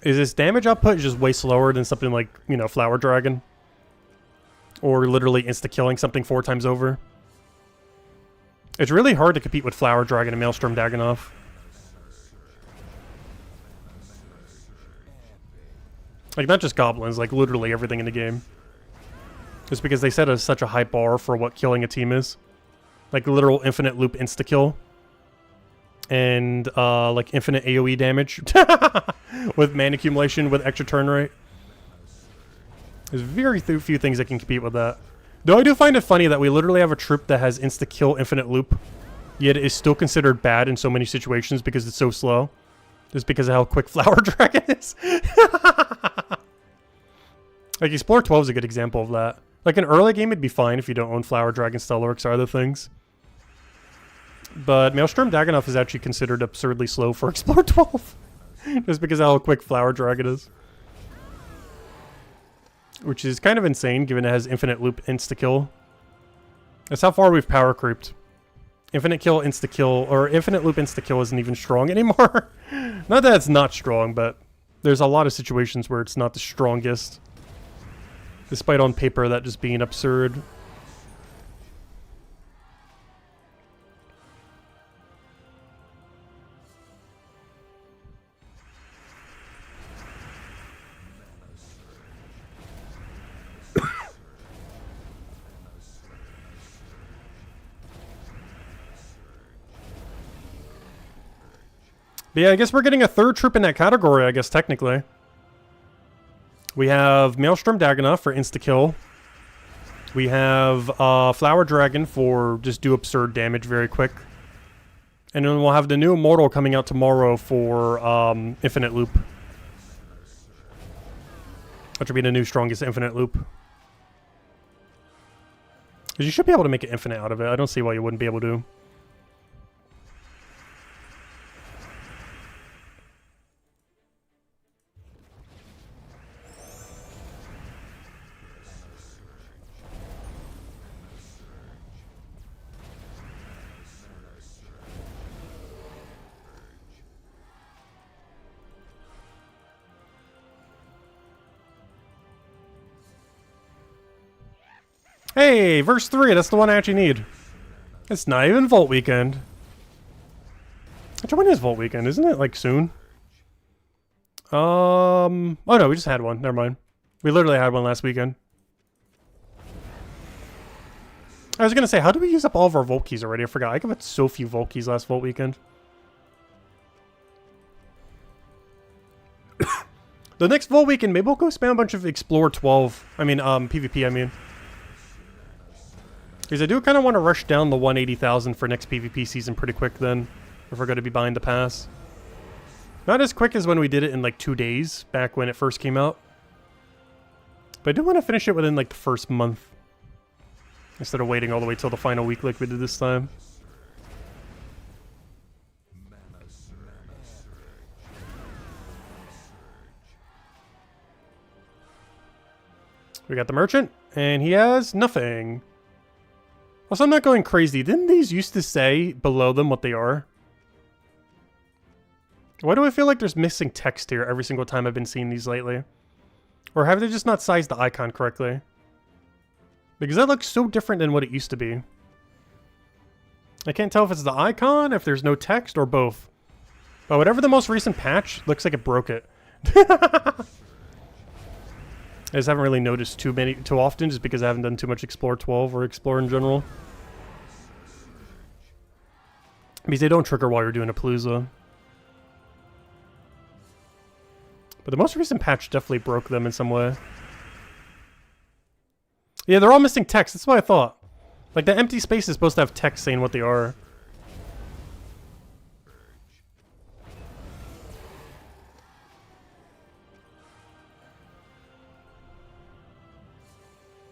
is its damage output is just way slower than something like, you know, Flower Dragon. Or literally insta-killing something 4 times over. It's really hard to compete with Flower Dragon and Maelstrom Dagannoth. Like, not just goblins, like literally everything in the game. Just because they set such a high bar for what killing a team is. Like literal infinite loop insta-kill. And like infinite AoE damage. With mana accumulation with extra turn rate. There's very few things that can compete with that. Though I do find it funny that we literally have a troop that has insta-kill infinite loop, yet it is still considered bad in so many situations because it's so slow. Just because of how quick Flower Dragon is. Like, Explorer 12 is a good example of that. Like, in early game, it'd be fine if you don't own Flower Dragon, Stellaryx, or other things. But Maelstrom Dagannoth is actually considered absurdly slow for Explorer 12. Just because of how quick Flower Dragon is. Which is kind of insane, given it has infinite loop insta-kill. That's how far we've power creeped. Infinite kill insta-kill, or infinite loop insta-kill isn't even strong anymore. Not that it's not strong, but there's a lot of situations where it's not the strongest. Despite on paper that just being absurd. But yeah, I guess we're getting a third troop in that category, I guess, technically. We have Maelstrom Dagannoth for insta-kill. We have Flower Dragon for just do absurd damage very quick. And then we'll have the new Immortal coming out tomorrow for Infinite Loop. Which will be the new strongest Infinite Loop. Because you should be able to make it infinite out of it. I don't see why you wouldn't be able to. Hey, verse 3, that's the one I actually need. It's not even Vault Weekend. Actually, when is Vault Weekend? Isn't it, like, soon? Oh no, we just had one. Never mind. We literally had one last weekend. I was gonna say, how do we use up all of our Vault keys already? I forgot. I got so few Vault keys last Vault Weekend. The next Vault Weekend, maybe we'll go spam a bunch of Explorer 12. I mean, PvP, I mean. Because I do kind of want to rush down the 180,000 for next PvP season pretty quick then. If we're going to be buying the pass. Not as quick as when we did it in like 2 days, back when it first came out. But I do want to finish it within like the first month. Instead of waiting all the way till the final week like we did this time. We got the merchant, and he has nothing. Also, I'm not going crazy. Didn't these used to say below them what they are? Why do I feel like there's missing text here every single time I've been seeing these lately? Or have they just not sized the icon correctly? Because that looks so different than what it used to be. I can't tell if it's the icon, if there's no text, or both. But whatever the most recent patch, looks like it broke it. I just haven't really noticed too often, just because I haven't done too much Explorer 12 or Explorer in general. Because they don't trigger while you're doing a Palooza. But the most recent patch definitely broke them in some way. Yeah, they're all missing text. That's what I thought. Like, the empty space is supposed to have text saying what they are.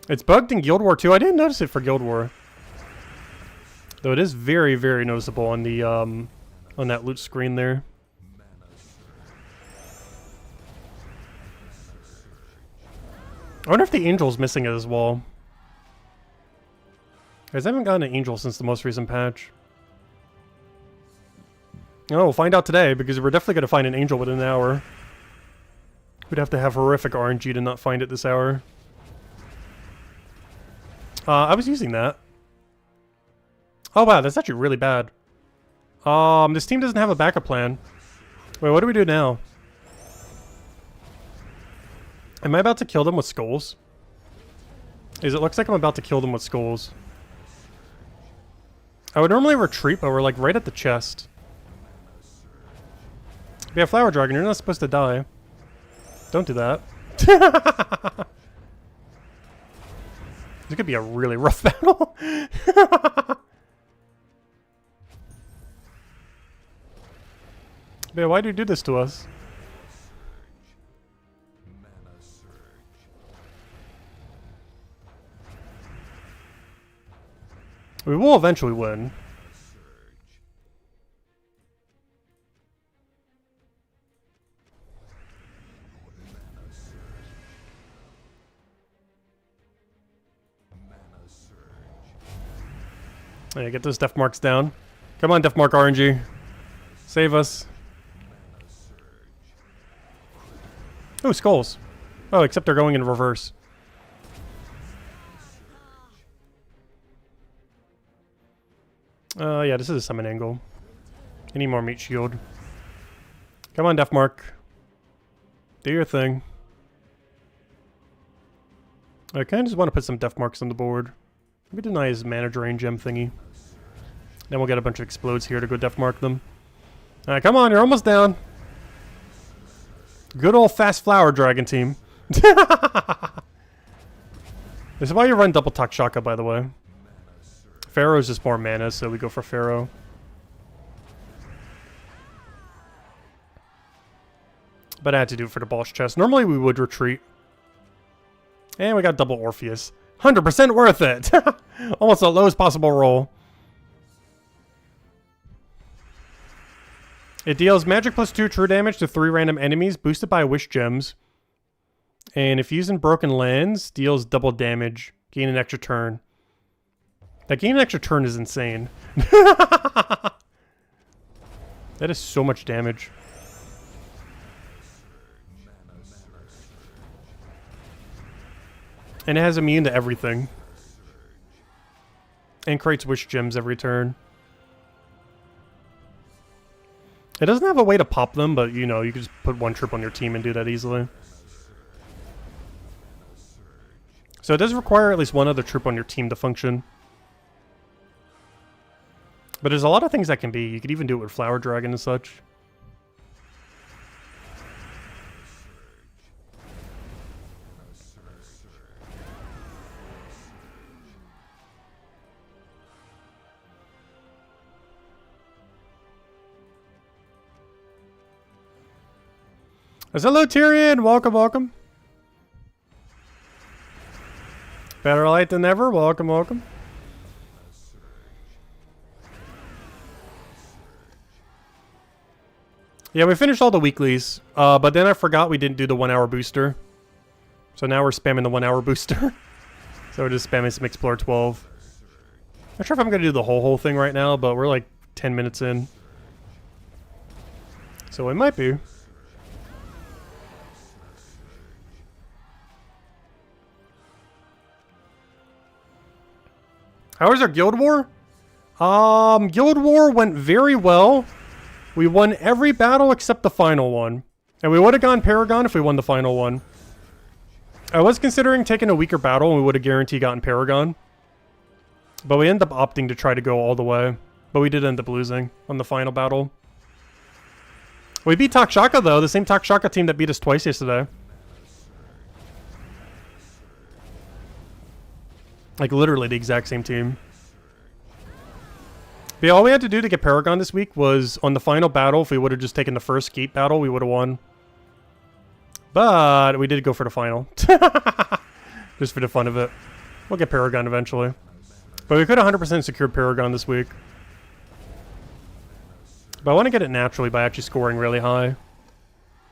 It's bugged in Guild War too. I didn't notice it for Guild War. Though it is very, very noticeable on the on that loot screen there. I wonder if the angel's missing it as well. Guys, I haven't gotten an angel since the most recent patch. Oh, we'll find out today, because we're definitely going to find an angel within an hour. We'd have to have horrific RNG to not find it this hour. I was using that. Oh wow, that's actually really bad. This team doesn't have a backup plan. Wait, what do we do now? Am I about to kill them with skulls? It looks like I'm about to kill them with skulls. I would normally retreat, but we're like right at the chest. Yeah, Flower Dragon, you're not supposed to die. Don't do that. This could be a really rough battle. Man, why do you do this to us? We will eventually win. Yeah, get those def marks down. Come on, def mark RNG. Save us. Oh, skulls. Oh, except they're going in reverse. Yeah, this is a summon angle. I need more meat shield. Come on, def mark. Do your thing. I kind of just want to put some def marks on the board. Maybe deny his mana drain gem thingy. Then we'll get a bunch of explodes here to go def mark them. Alright, come on, you're almost down. Good old fast flower dragon team. This is why you run double Takshaka, by the way. Pharaoh's just more mana, so we go for Pharaoh. But I had to do it for the boss chest. Normally we would retreat. And we got double Orpheus. 100% worth it! Almost the lowest possible roll. It deals magic plus 2 true damage to 3 random enemies, boosted by wish gems. And if used in broken lands, deals double damage. Gain an extra turn. That gain an extra turn is insane. That is so much damage. And it has immune to everything. And creates wish gems every turn. It doesn't have a way to pop them, but you know, you can just put one troop on your team and do that easily. So it does require at least one other troop on your team to function. But there's a lot of things that can be. You could even do it with Flower Dragon and such. Hello, Tyrion! Welcome, welcome. Better late than never. Welcome, welcome. Yeah, we finished all the weeklies, but then I forgot we didn't do the 1 hour booster. So now we're spamming the 1 hour booster. So we're just spamming some Explore 12. Not sure if I'm going to do the whole thing right now, but we're like 10 minutes in. So it might be. How was our Guild War? Guild War went very well. We won every battle except the final one. And we would have gone Paragon if we won the final one. I was considering taking a weaker battle and we would have guaranteed gotten Paragon. But we ended up opting to try to go all the way. But we did end up losing on the final battle. We beat Takshaka though, the same Takshaka team that beat us twice yesterday. Like literally the exact same team. But yeah, all we had to do to get Paragon this week was on the final battle. If we would have just taken the first gate battle, we would have won. But we did go for the final. Just for the fun of it. We'll get Paragon eventually. But we could 100% secure Paragon this week. But I want to get it naturally by actually scoring really high.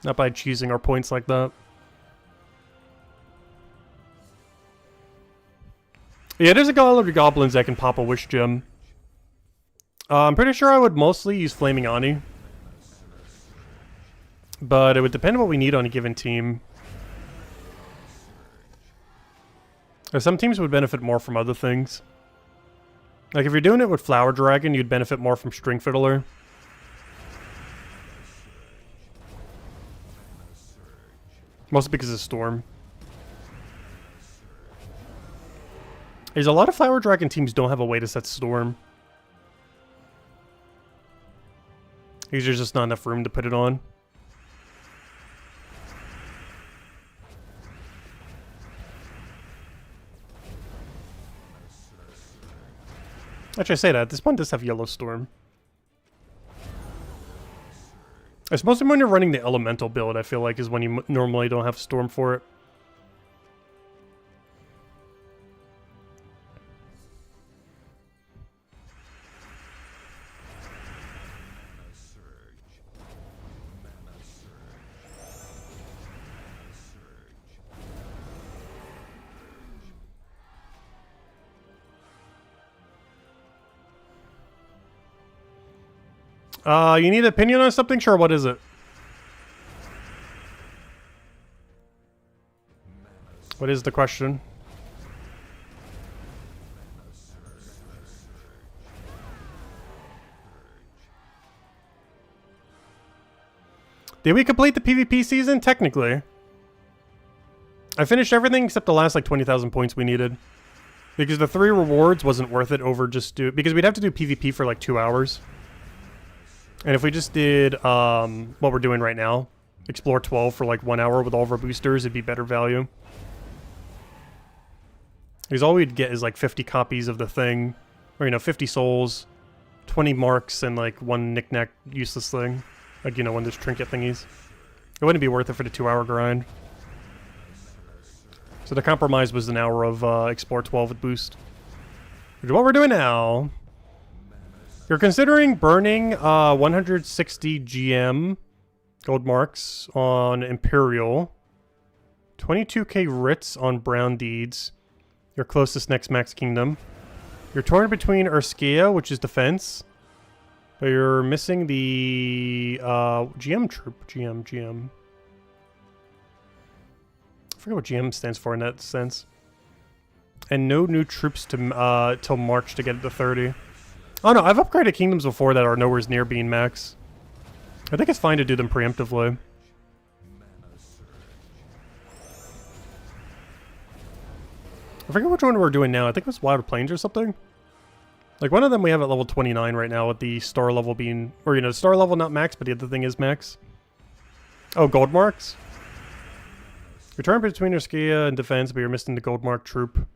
Not by cheesing our points like that. Yeah, there's a lot of goblins that can pop a wish gem. I'm pretty sure I would mostly use Flaming Ani. But it would depend on what we need on a given team. Some teams would benefit more from other things. Like if you're doing it with Flower Dragon, you'd benefit more from String Fiddler. Mostly because of Storm. There's a lot of Flower Dragon teams don't have a way to set Storm. Because there's just not enough room to put it on. Actually, I say that. This one does have Yellow Storm. It's mostly when you're running the Elemental build, I feel like, is when you normally don't have Storm for it. You need an opinion on something? Sure, what is it? What is the question? Did we complete the PvP season? Technically. I finished everything except the last like 20,000 points we needed. Because the 3 rewards wasn't worth it over just because we'd have to do PvP for like 2 hours. And if we just did what we're doing right now, Explore 12 for like 1 hour with all of our boosters, it'd be better value. Because all we'd get is like 50 copies of the thing, or 50 souls, 20 marks, and like 1 knick-knack useless thing. Like, one of those trinket thingies. It wouldn't be worth it for the 2-hour grind. So the compromise was an hour of Explore 12 with boost. Which is what we're doing now. You're considering burning 160 GM gold marks on Imperial, 22k writs on Brown Deeds, your closest next max kingdom. You're torn between Urskea, which is defense, but you're missing the GM troop. GM. I forget what GM stands for in that sense. And no new troops to till March to get it to 30. Oh no, I've upgraded kingdoms before that are nowhere near being max. I think it's fine to do them preemptively. I forget which one we're doing now. I think it was Wild Plains or something. Like one of them we have at level 29 right now with the star level being... Or, the star level not max, but the other thing is max. Oh, gold marks? Return between Urskea and defense, but you're missing the gold mark troop.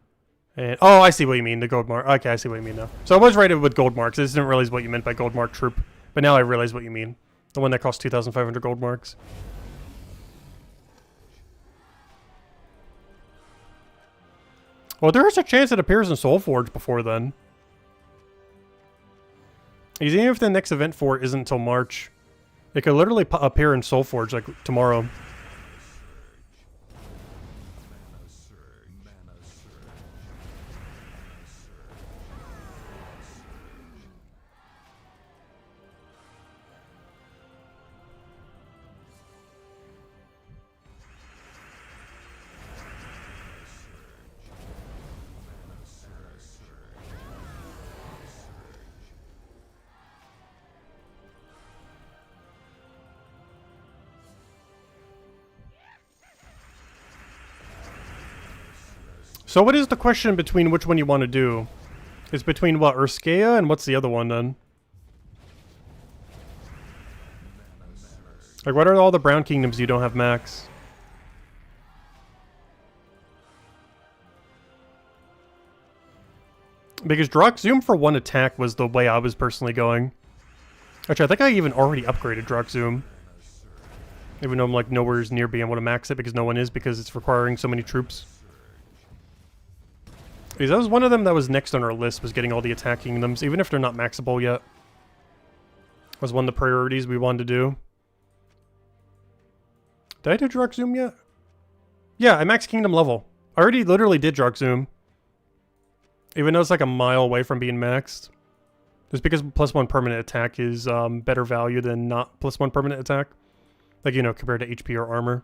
And, oh, I see what you mean, the gold mark. Okay, I see what you mean now. So I was rated with gold marks. I just didn't realize what you meant by gold mark troop. But now I realize what you mean. The one that costs 2,500 gold marks. Well, there is a chance it appears in Soulforge before then. Because even if the next event for it isn't until March, it could literally appear in Soulforge like tomorrow. So what is the question between which one you want to do? It's between what, Urskea, and what's the other one then? Like what are all the brown kingdoms you don't have max? Because Droxzoom for 1 attack was the way I was personally going. Actually, I think I even already upgraded Droxzoom. Even though I'm like nowhere near being able to max it because no one is, because it's requiring so many troops. Because that was one of them that was next on our list, was getting all the attack kingdoms, even if they're not maxable yet. Was one of the priorities we wanted to do. Did I do Drug Zoom yet? Yeah, I maxed Kingdom level. I already literally did Drug Zoom. Even though it's like a mile away from being maxed. Just because +1 permanent attack is better value than not +1 permanent attack. Like, you know, compared to HP or armor.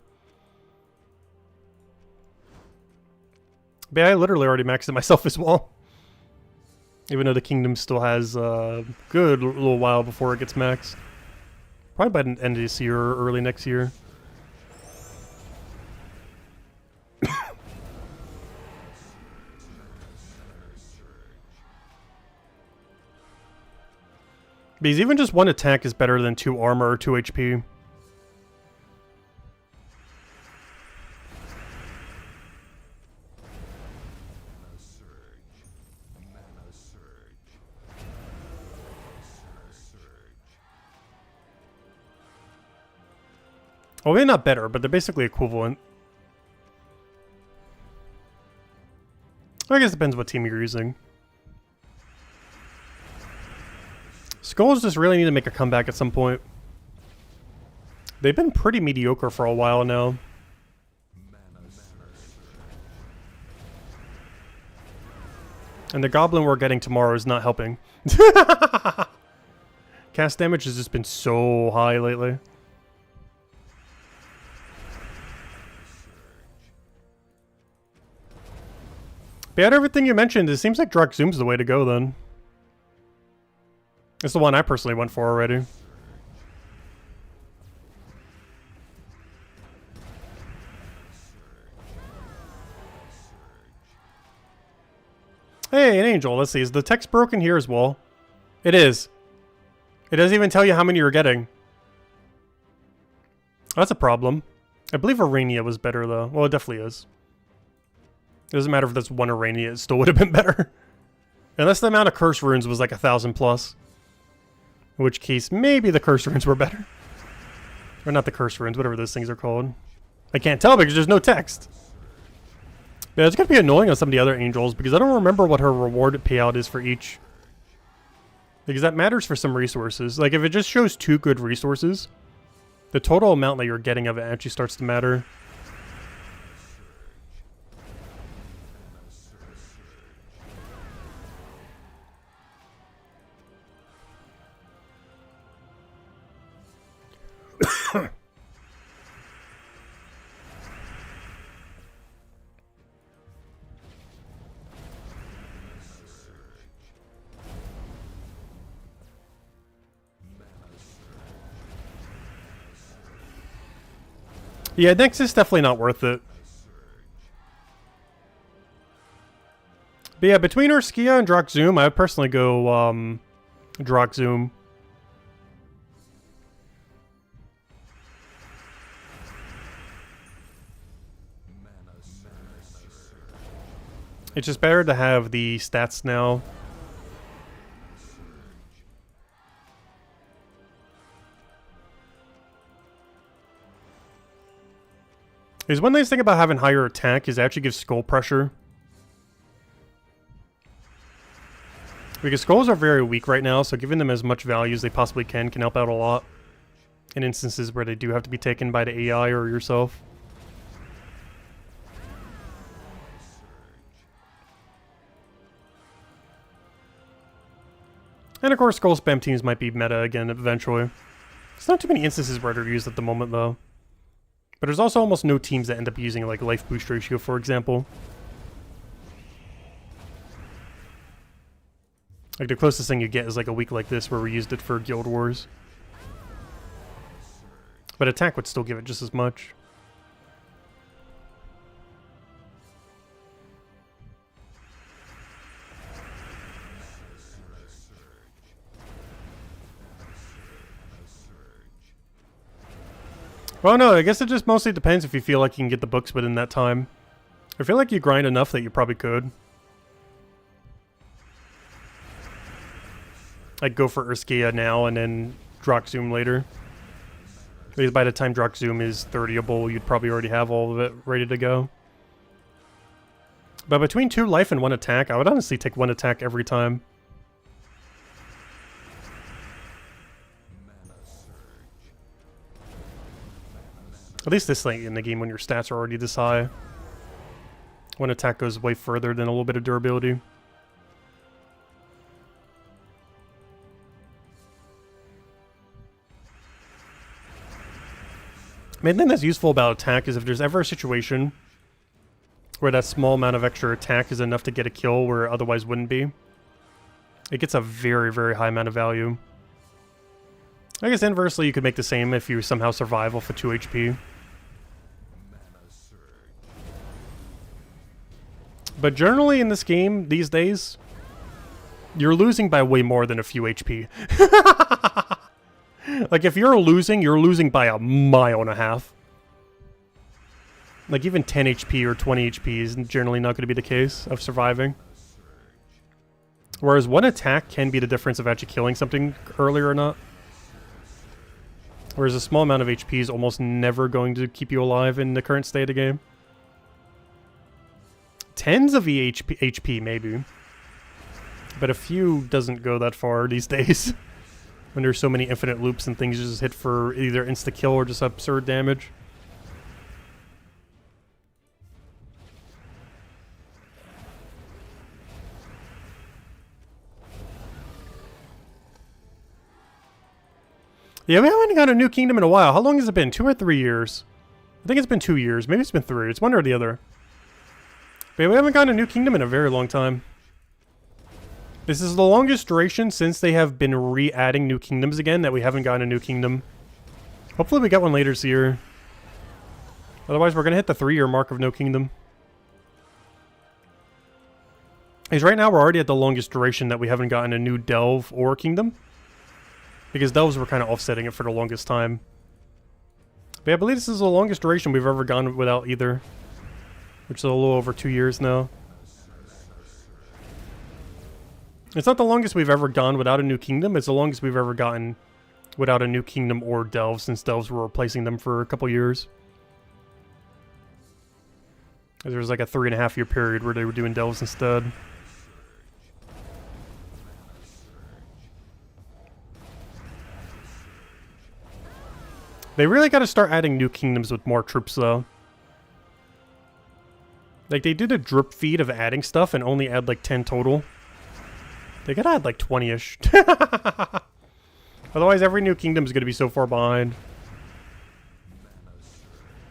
But yeah, I literally already maxed it myself as well. Even though the kingdom still has a good little while before it gets maxed. Probably by the end of this year or early next year. Because even just one attack is better than 2 armor or 2 HP. Well, maybe not better, but they're basically equivalent. I guess it depends what team you're using. Skulls just really need to make a comeback at some point. They've been pretty mediocre for a while now. And the goblin we're getting tomorrow is not helping. Cast damage has just been so high lately. But out of everything you mentioned, it seems like Drug Zoom's the way to go then. It's the one I personally went for already. Hey, an angel. Let's see. Is the text broken here as well? It is. It doesn't even tell you how many you're getting. That's a problem. I believe Arania was better though. Well, it definitely is. It doesn't matter if that's one Arania, it still would have been better. Unless the amount of curse runes was like 1,000 plus. In which case, maybe the curse runes were better. Or not the curse runes, whatever those things are called. I can't tell because there's no text. Yeah, it's gonna be annoying on some of the other angels because I don't remember what her reward payout is for each. Because that matters for some resources. Like if it just shows 2 good resources, the total amount that you're getting of it actually starts to matter. Yeah, Nyx is definitely not worth it. But yeah, between Urskia and Drog Zoom, I would personally go Drog Zoom. It's just better to have the stats now. Because one nice thing about having higher attack is it actually gives skull pressure. Because skulls are very weak right now, so giving them as much value as they possibly can help out a lot. In instances where they do have to be taken by the AI or yourself. And of course, skull spam teams might be meta again eventually. There's not too many instances where they're used at the moment though. But there's also almost no teams that end up using like life boost ratio, for example. Like the closest thing you get is like a week like this where we used it for Guild Wars. But attack would still give it just as much. Well, no, I guess it just mostly depends if you feel like you can get the books within that time. I feel like you grind enough that you probably could. Like go for Urskia now and then Drog Zoom later. Because by the time Drog Zoom is 30able, you'd probably already have all of it ready to go. But between 2 life and 1 attack, I would honestly take 1 attack every time. At least this late in the game when your stats are already this high. 1 attack goes way further than a little bit of durability. Main thing that's useful about attack is if there's ever a situation where that small amount of extra attack is enough to get a kill where it otherwise wouldn't be, it gets a very, very high amount of value. I guess inversely you could make the same if you somehow survive off of 2 HP. But generally in this game, these days, you're losing by way more than a few HP. Like, if you're losing by a mile and a half. Like, even 10 HP or 20 HP is generally not going to be the case of surviving. Whereas 1 attack can be the difference of actually killing something earlier or not. Whereas a small amount of HP is almost never going to keep you alive in the current state of the game. Tens of HP maybe. But a few doesn't go that far these days. When there's so many infinite loops and things you just hit for either insta-kill or just absurd damage. Yeah, we haven't got a new kingdom in a while. How long has it been? 2 or 3 years? I think it's been 2 years. Maybe it's been 3. It's one or the other. But we haven't gotten a new kingdom in a very long time. This is the longest duration since they have been re-adding new kingdoms again that we haven't gotten a new kingdom. Hopefully we get one later this year. Otherwise we're going to hit the 3-year mark of no kingdom. Because right now we're already at the longest duration that we haven't gotten a new delve or kingdom. Because delves were kind of offsetting it for the longest time. But yeah, I believe this is the longest duration we've ever gone without either. Which is a little over 2 years now. It's not the longest we've ever gone without a new kingdom. It's the longest we've ever gotten without a new kingdom or delves, since delves were replacing them for a couple years. There was like a 3.5 year period where they were doing delves instead. They really got to start adding new kingdoms with more troops though. Like, they did a drip feed of adding stuff and only add like 10 total. They gotta add like 20-ish. Otherwise, every new kingdom is gonna be so far behind.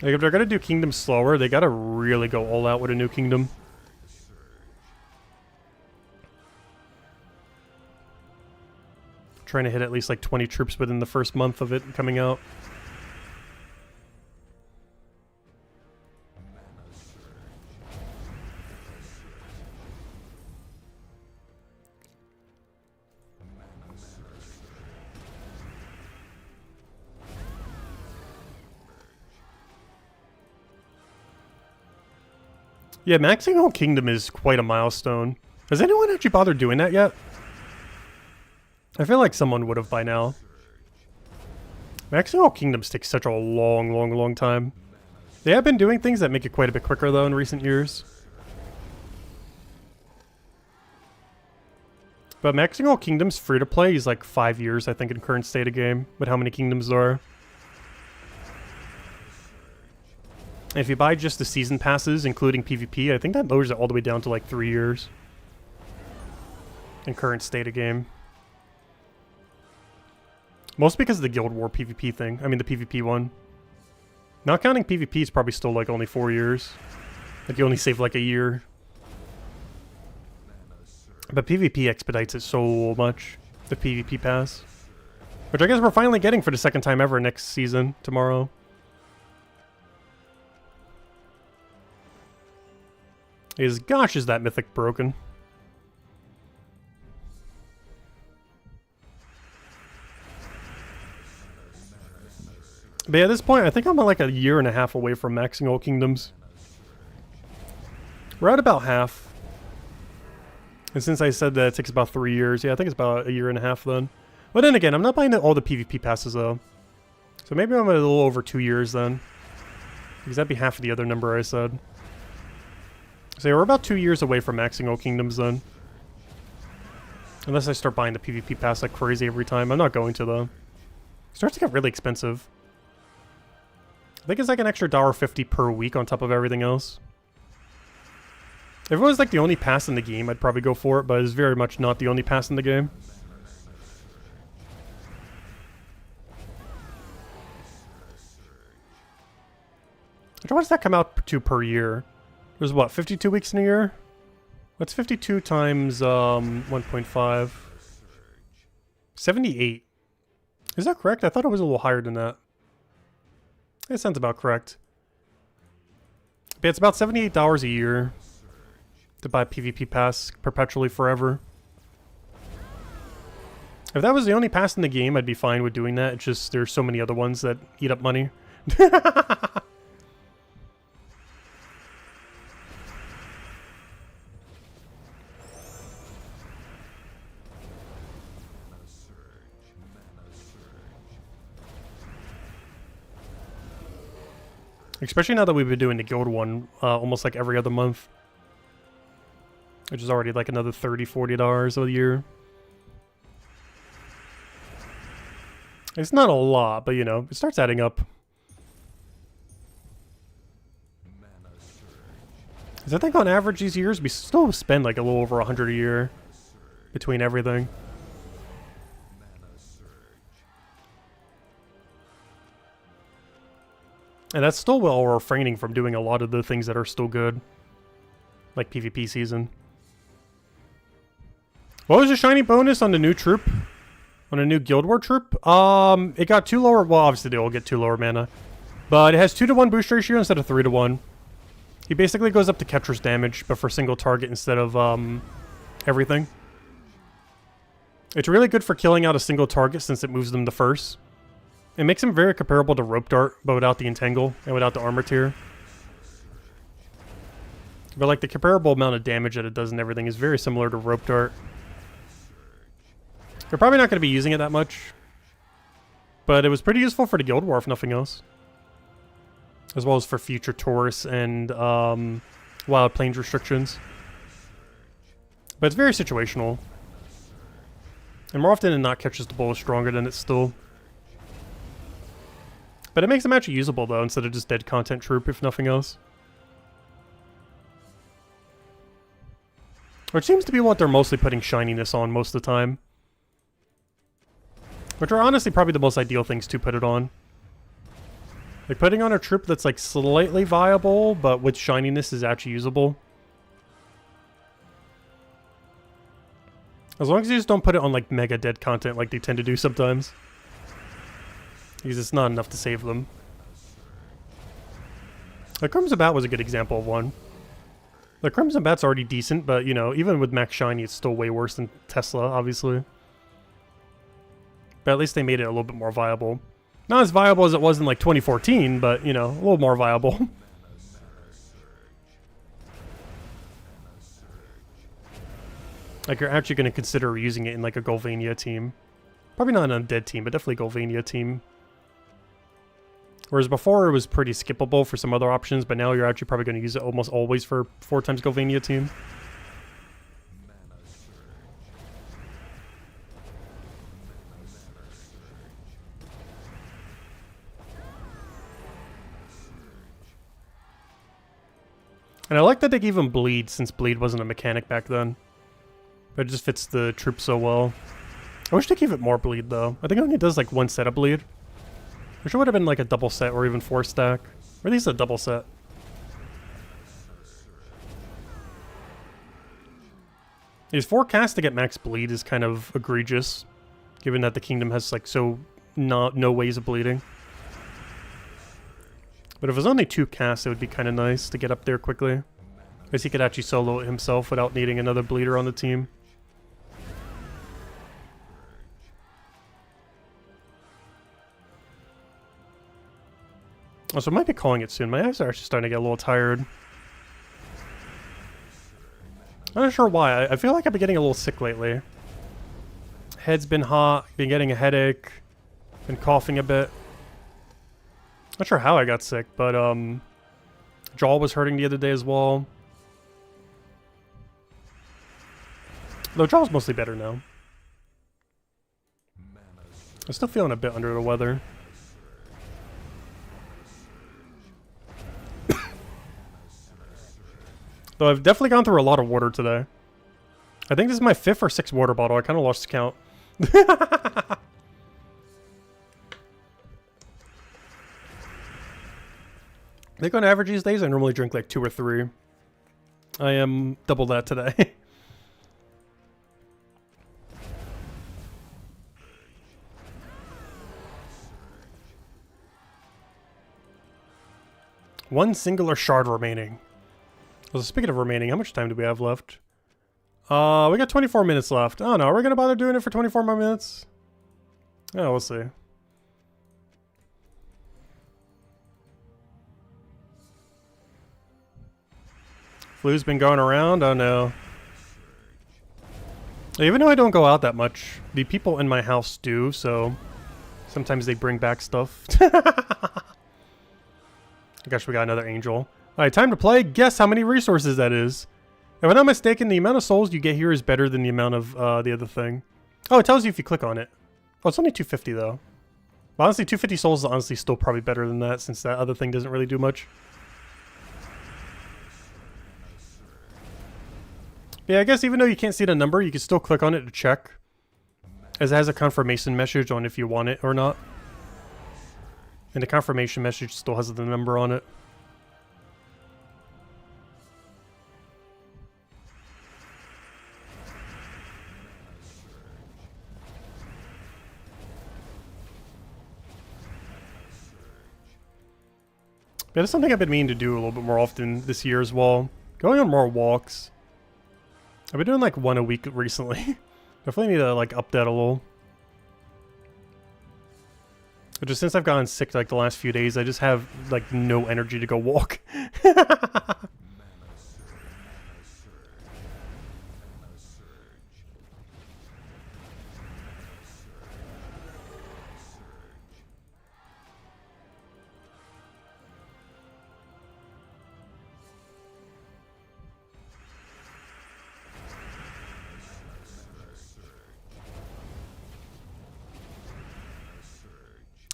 Like, if they're gonna do kingdoms slower, they gotta really go all out with a new kingdom. Trying to hit at least like 20 troops within the first month of it coming out. Yeah, maxing out Kingdom is quite a milestone. Has anyone actually bothered doing that yet? I feel like someone would have by now. Maxing out Kingdoms takes such a long time. They have been doing things that make it quite a bit quicker though in recent years. But maxing out Kingdoms free to play is like 5 years, I think, in current state of game, with how many kingdoms there are. If you buy just the season passes, including PvP, I think that lowers it all the way down to like 3 years. In current state of game. Mostly because of the Guild War PvP thing. I mean the PvP one. Not counting PvP is probably still like only 4 years. Like you only save like a year. But PvP expedites it so much. The PvP pass. Which I guess we're finally getting for the second time ever next season, tomorrow. Gosh, is that mythic broken? But yeah, at this point, I think I'm like a year and a half away from maxing all kingdoms. We're at about half. And since I said that it takes about 3 years, yeah, I think it's about a year and a half then. But then again, I'm not buying all the PvP passes though. So maybe I'm at a little over 2 years then. Because that'd be half of the other number I said. So we're about 2 years away from maxing all kingdoms then. Unless I start buying the PvP pass like crazy every time. I'm not going to though. It starts to get really expensive. I think it's like an extra $1.50 per week on top of everything else. If it was like the only pass in the game, I'd probably go for it, but it's very much not the only pass in the game. What does that come out to per year? There's what, 52 weeks in a year? What's 52 times 1.5? 78. Is that correct? I thought it was a little higher than that. That sounds about correct. But it's about $78 a year to buy PvP pass perpetually forever. If that was the only pass in the game, I'd be fine with doing that. It's just there's so many other ones that eat up money. Especially now that we've been doing the guild one almost like every other month. Which is already like another $30, $40 a year. It's not a lot, but you know, it starts adding up. Because I think on average these years, we still spend like a little over 100 a year between everything. And that's still while we're refraining from doing a lot of the things that are still good. Like PvP season. What was the shiny bonus on the new troop? On a new Guild War troop? It got 2 lower... Well, obviously they all get 2 lower mana. But it has 2-to-1 boost ratio instead of 3-to-1. He basically goes up to Ketcher's damage, but for single target instead of, everything. It's really good for killing out a single target since it moves them to first. It makes him very comparable to Rope Dart, but without the Entangle and without the armor tier. But like the comparable amount of damage that it does and everything is very similar to Rope Dart. We're probably not going to be using it that much. But it was pretty useful for the Guild War, if nothing else. As well as for future Taurus and Wild Plains restrictions. But it's very situational. And more often than not, Catches the Bull is stronger than it still. But it makes them actually usable, though, instead of just dead content troop, if nothing else. Which seems to be what they're mostly putting shininess on most of the time. Which are honestly probably the most ideal things to put it on. Like, putting on a troop that's, like, slightly viable, but with shininess is actually usable. As long as you just don't put it on, like, mega dead content like they tend to do sometimes. Because it's not enough to save them. The Crimson Bat was a good example of one. The Crimson Bat's already decent, but, you know, even with Max Shiny, it's still way worse than Tesla, obviously. But at least they made it a little bit more viable. Not as viable as it was in, like, 2014, but, you know, a little more viable. Like, you're actually going to consider using it in, like, a Golvania team. Probably not an Undead team, but definitely Golvania team. Whereas before it was pretty skippable for some other options, but now you're actually probably going to use it almost always for 4 times Golvania team. And I like that they gave him Bleed, since Bleed wasn't a mechanic back then. But it just fits the troop so well. I wish they gave it more Bleed, though. I think it only does, like, 1 set of Bleed. Wish it would have been, like, a double set or even 4 stack. Or at least a double set. These 4 casts to get max Bleed is kind of egregious. Given that the kingdom has, like, no ways of bleeding. But if it was only 2 casts, it would be kind of nice to get up there quickly. Because he could actually solo it himself without needing another bleeder on the team. Also, I might be calling it soon. My eyes are actually starting to get a little tired. I'm not sure why. I feel like I've been getting a little sick lately. Head's been hot, been getting a headache, been coughing a bit. Not sure how I got sick, but jaw was hurting the other day as well. Though draw's mostly better now. I'm still feeling a bit under the weather. Though I've definitely gone through a lot of water today. I think this is my 5th or 6th water bottle. I kind of lost count. I think on average these days I normally drink like 2 or 3. I am double that today. One singular shard remaining. Well, speaking of remaining, how much time do we have left? We got 24 minutes left. Oh no, are we gonna bother doing it for 24 more minutes? Oh, we'll see. Flu's been going around? Oh no. Even though I don't go out that much, the people in my house do, so sometimes they bring back stuff. Gosh, we got another angel. Alright, time to play. Guess how many resources that is. If I'm not mistaken, the amount of souls you get here is better than the amount of the other thing. Oh, it tells you if you click on it. Oh, it's only 250 though. Well, honestly, 250 souls is honestly still probably better than that, since that other thing doesn't really do much. Yeah, I guess even though you can't see the number, you can still click on it to check. As it has a confirmation message on if you want it or not. And the confirmation message still has the number on it. Yeah, that's something I've been meaning to do a little bit more often this year as well. Going on more walks. I've been doing like 1 a week recently. Definitely need to like up that a little. But just since I've gotten sick like the last few days, I just have like no energy to go walk.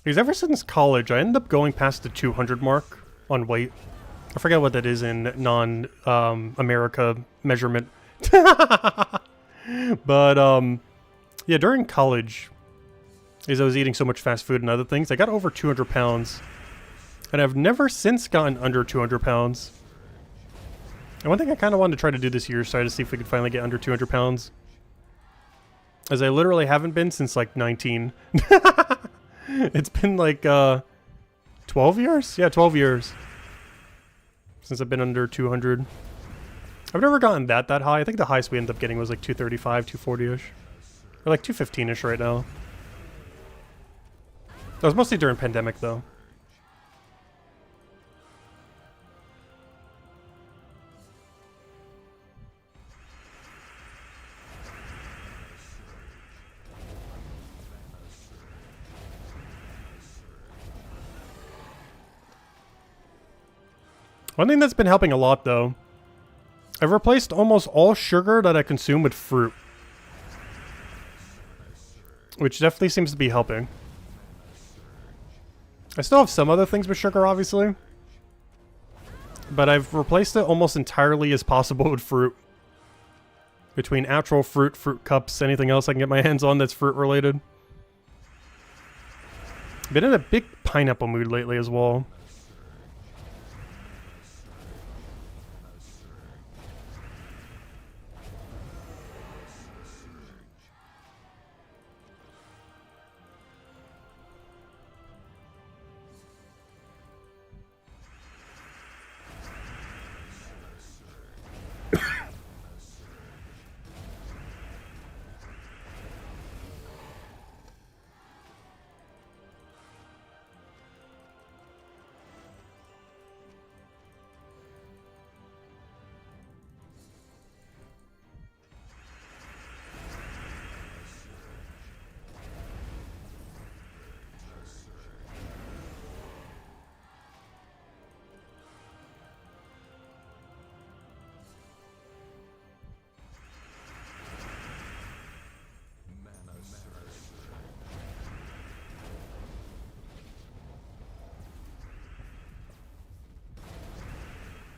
Because ever since college, I ended up going past the 200 mark on weight. I forget what that is in non-America measurement. But, yeah, during college, as I was eating so much fast food and other things, I got over 200 pounds. And I've never since gotten under 200 pounds. And one thing I kind of wanted to try to do this year is try to see if we could finally get under 200 pounds. As I literally haven't been since, like, 19. It's been like 12 years? Yeah, 12 years since I've been under 200. I've never gotten that high. I think the highest we ended up getting was like 235, 240-ish. Or like 215-ish right now. That was mostly during pandemic though. One thing that's been helping a lot, though, I've replaced almost all sugar that I consume with fruit. Which definitely seems to be helping. I still have some other things with sugar, obviously. But I've replaced it almost entirely as possible with fruit. Between actual fruit, fruit cups, anything else I can get my hands on that's fruit related. Been in a big pineapple mood lately as well.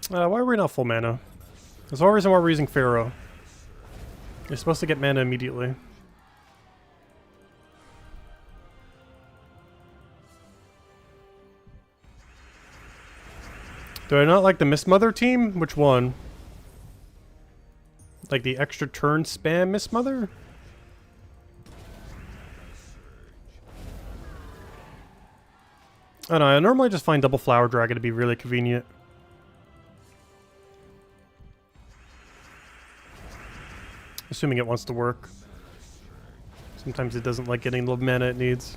Why are we not full mana? There's no reason why we're using Pharaoh. You're supposed to get mana immediately. Do I not like the Mist Mother team? Which one? Like the extra turn spam Mist Mother? I don't know, I normally just find double Flower Dragon to be really convenient. Assuming it wants to work. Sometimes it doesn't like getting the mana it needs.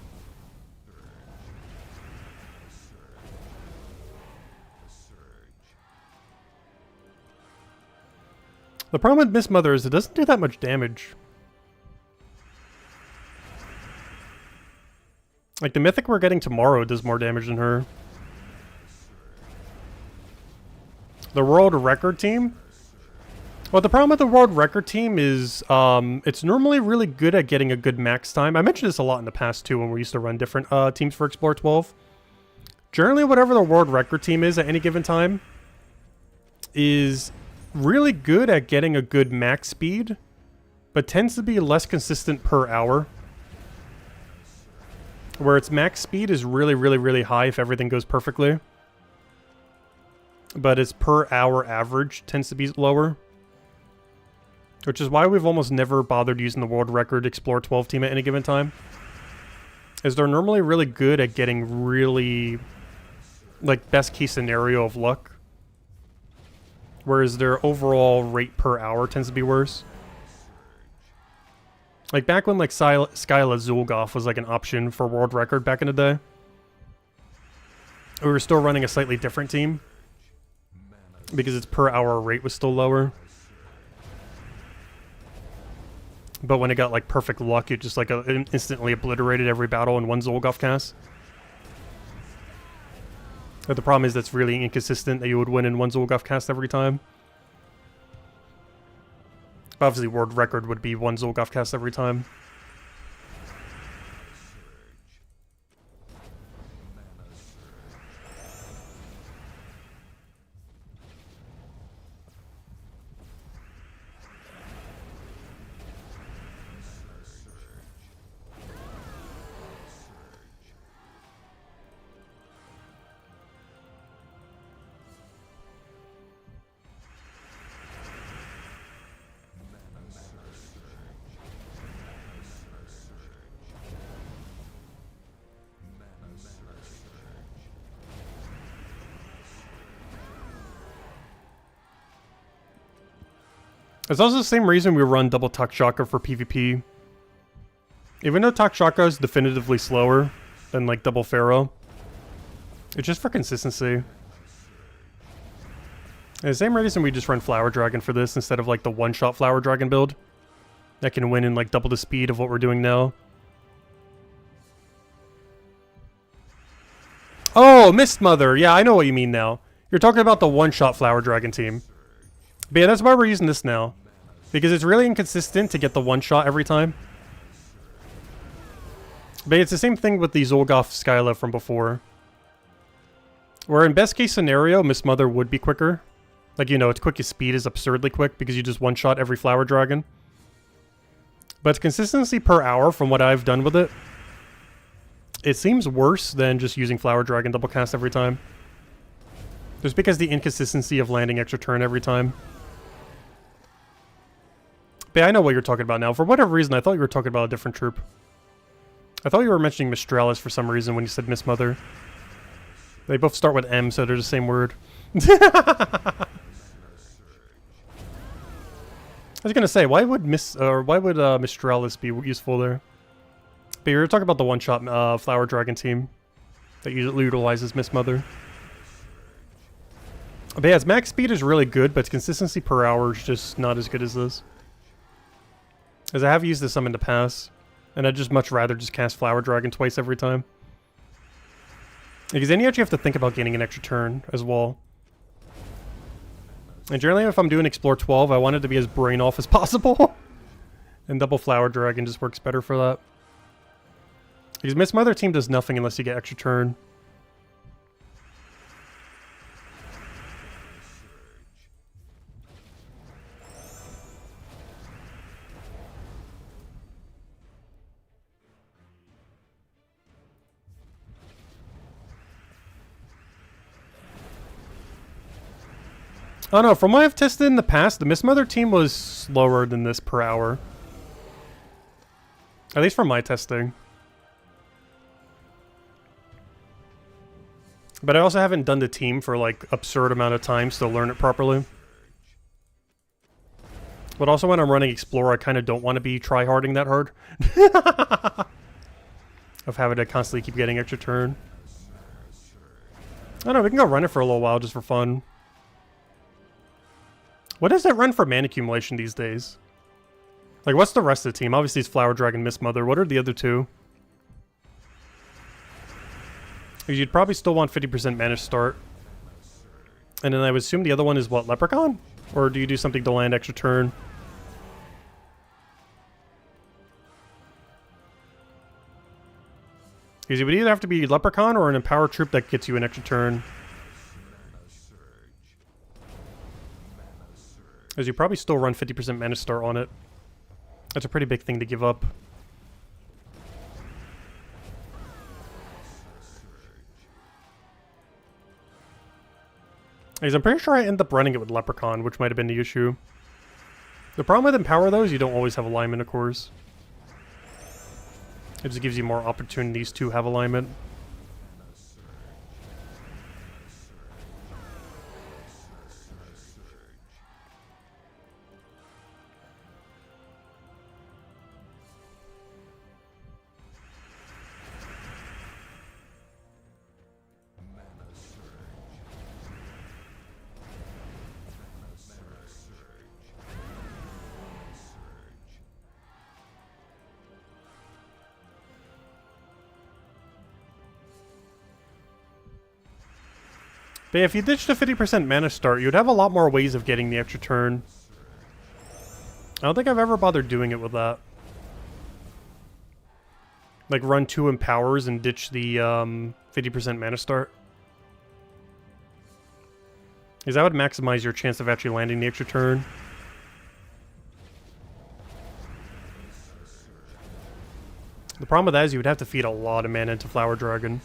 The problem with Mist Mother is it doesn't do that much damage. Like, the mythic we're getting tomorrow does more damage than her. The world record team? Well, the problem with the world record team is it's normally really good at getting a good max time. I mentioned this a lot in the past, too, when we used to run different teams for Explore 12. Generally, whatever the world record team is at any given time is really good at getting a good max speed, but tends to be less consistent per hour. Where its max speed is really, really, really high if everything goes perfectly. But its per hour average tends to be lower. Which is why we've almost never bothered using the world record Explore 12 team at any given time. Is they're normally really good at getting really, like, best case scenario of luck. Whereas their overall rate per hour tends to be worse. Like, back when, like, Skyla Zulgoth was, like, an option for world record back in the day. We were still running a slightly different team. Because its per hour rate was still lower. But when it got, like, perfect luck, it just, like, instantly obliterated every battle in one Zulgoth cast. But the problem is that's really inconsistent that you would win in one Zulgoth cast every time. Obviously, world record would be one Zulgoth cast every time. It's also the same reason we run double Takshaka for PvP. Even though Takshaka is definitively slower than, like, double Pharaoh, it's just for consistency. And the same reason we just run Flower Dragon for this instead of, like, the one-shot Flower Dragon build. That can win in, like, double the speed of what we're doing now. Oh, Mist Mother! Yeah, I know what you mean now. You're talking about the one-shot Flower Dragon team. But yeah, that's why we're using this now. Because it's really inconsistent to get the one-shot every time. But it's the same thing with the Zulgoth Skyla from before. Where in best case scenario, Mist Mother would be quicker. Like, you know, its quickest speed is absurdly quick because you just one-shot every Flower Dragon. But its consistency per hour from what I've done with it, it seems worse than just using Flower Dragon double cast every time. Just because the inconsistency of landing extra turn every time. But yeah, I know what you're talking about now. For whatever reason, I thought you were talking about a different troop. I thought you were mentioning Mistralis for some reason when you said Mist Mother. They both start with M, so they're the same word. I was gonna say, why would Mistralis be useful there? But you're talking about the one-shot Flower Dragon team that utilizes Mist Mother. But yeah, its max speed is really good, but its consistency per hour is just not as good as this. As I have used this some in the past, and I'd just much rather just cast Flower Dragon twice every time. Because then you actually have to think about gaining an extra turn as well. And generally if I'm doing Explore 12, I want it to be as brain off as possible. And double Flower Dragon just works better for that. Because Mist Mother team does nothing unless you get extra turn. Oh no, from what I've tested in the past, the Miss Mother team was slower than this per hour. At least from my testing. But I also haven't done the team for like absurd amount of times to learn it properly. But also when I'm running Explorer, I kind of don't want to be try-harding that hard. Of having to constantly keep getting extra turn. I don't know, we can go run it for a little while just for fun. What is that run for mana accumulation these days? Like, what's the rest of the team? Obviously it's Flower Dragon, Miss Mother. What are the other two? You'd probably still want 50% mana start. And then I would assume the other one is what, Leprechaun? Or do you do something to land extra turn? Because you would either have to be Leprechaun or an Empower Troop that gets you an extra turn. As you probably still run 50% mana start on it. That's a pretty big thing to give up. Because I'm pretty sure I end up running it with Leprechaun, which might have been the issue. The problem with Empower, though, is you don't always have alignment, of course. It just gives you more opportunities to have alignment. But yeah, if you ditched a 50% mana start, you'd have a lot more ways of getting the extra turn. I don't think I've ever bothered doing it with that. Like, run 2 Empowers and ditch the 50% mana start. Because that would maximize your chance of actually landing the extra turn. The problem with that is you would have to feed a lot of mana into Flower Dragon.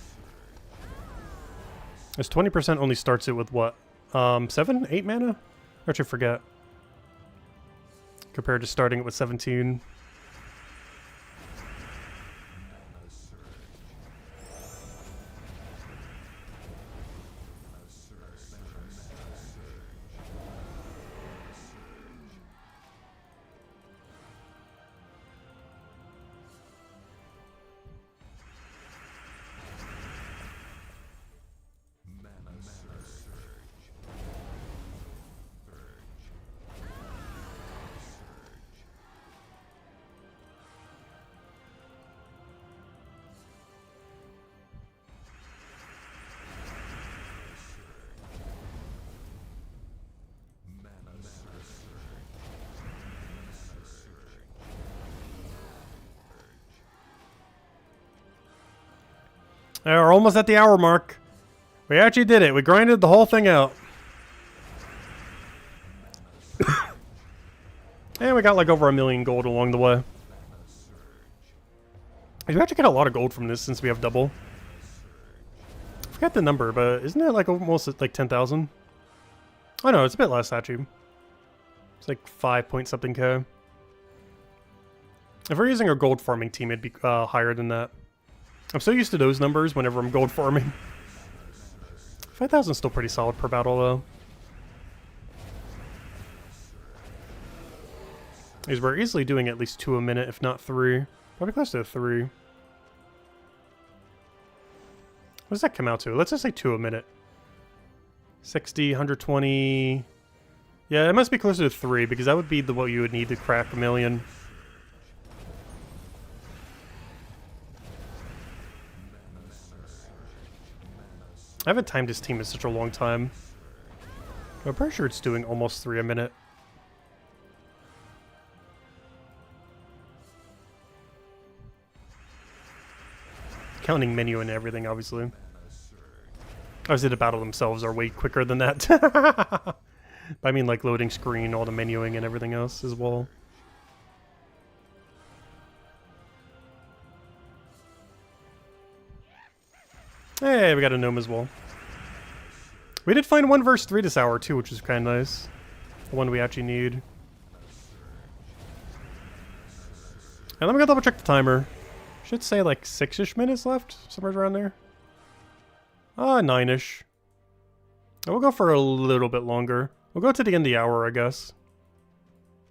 This 20% only starts it with what? 7? 8 mana? I actually forget. Compared to starting it with 17. We're almost at the hour mark. We actually did it. We grinded the whole thing out. And we got like over 1 million gold along the way. You actually get a lot of gold from this since we have double. I forgot the number, but isn't it like almost like 10,000? Oh no, it's a bit less actually. It's like 5 point something K. If we're using our gold farming team, it'd be higher than that. I'm so used to those numbers whenever I'm gold farming. 5,000 is still pretty solid per battle though. Because we're easily doing at least 2 a minute, if not 3. Probably close to 3. What does that come out to? Let's just say 2 a minute. 60, 120... Yeah, it must be closer to 3, because that would be what you would need to crack 1 million. I haven't timed this team in such a long time. I'm pretty sure it's doing almost 3 a minute. Counting menu and everything, obviously. Obviously the battle themselves are way quicker than that. But I mean like loading screen, all the menuing and everything else as well. Hey, we got a gnome as well. We did find 1 verse 3 this hour too, which is kind of nice. The one we actually need. And let me go double check the timer. Should say like 6-ish minutes left, somewhere around there. 9-ish. We'll go for a little bit longer. We'll go to the end of the hour, I guess.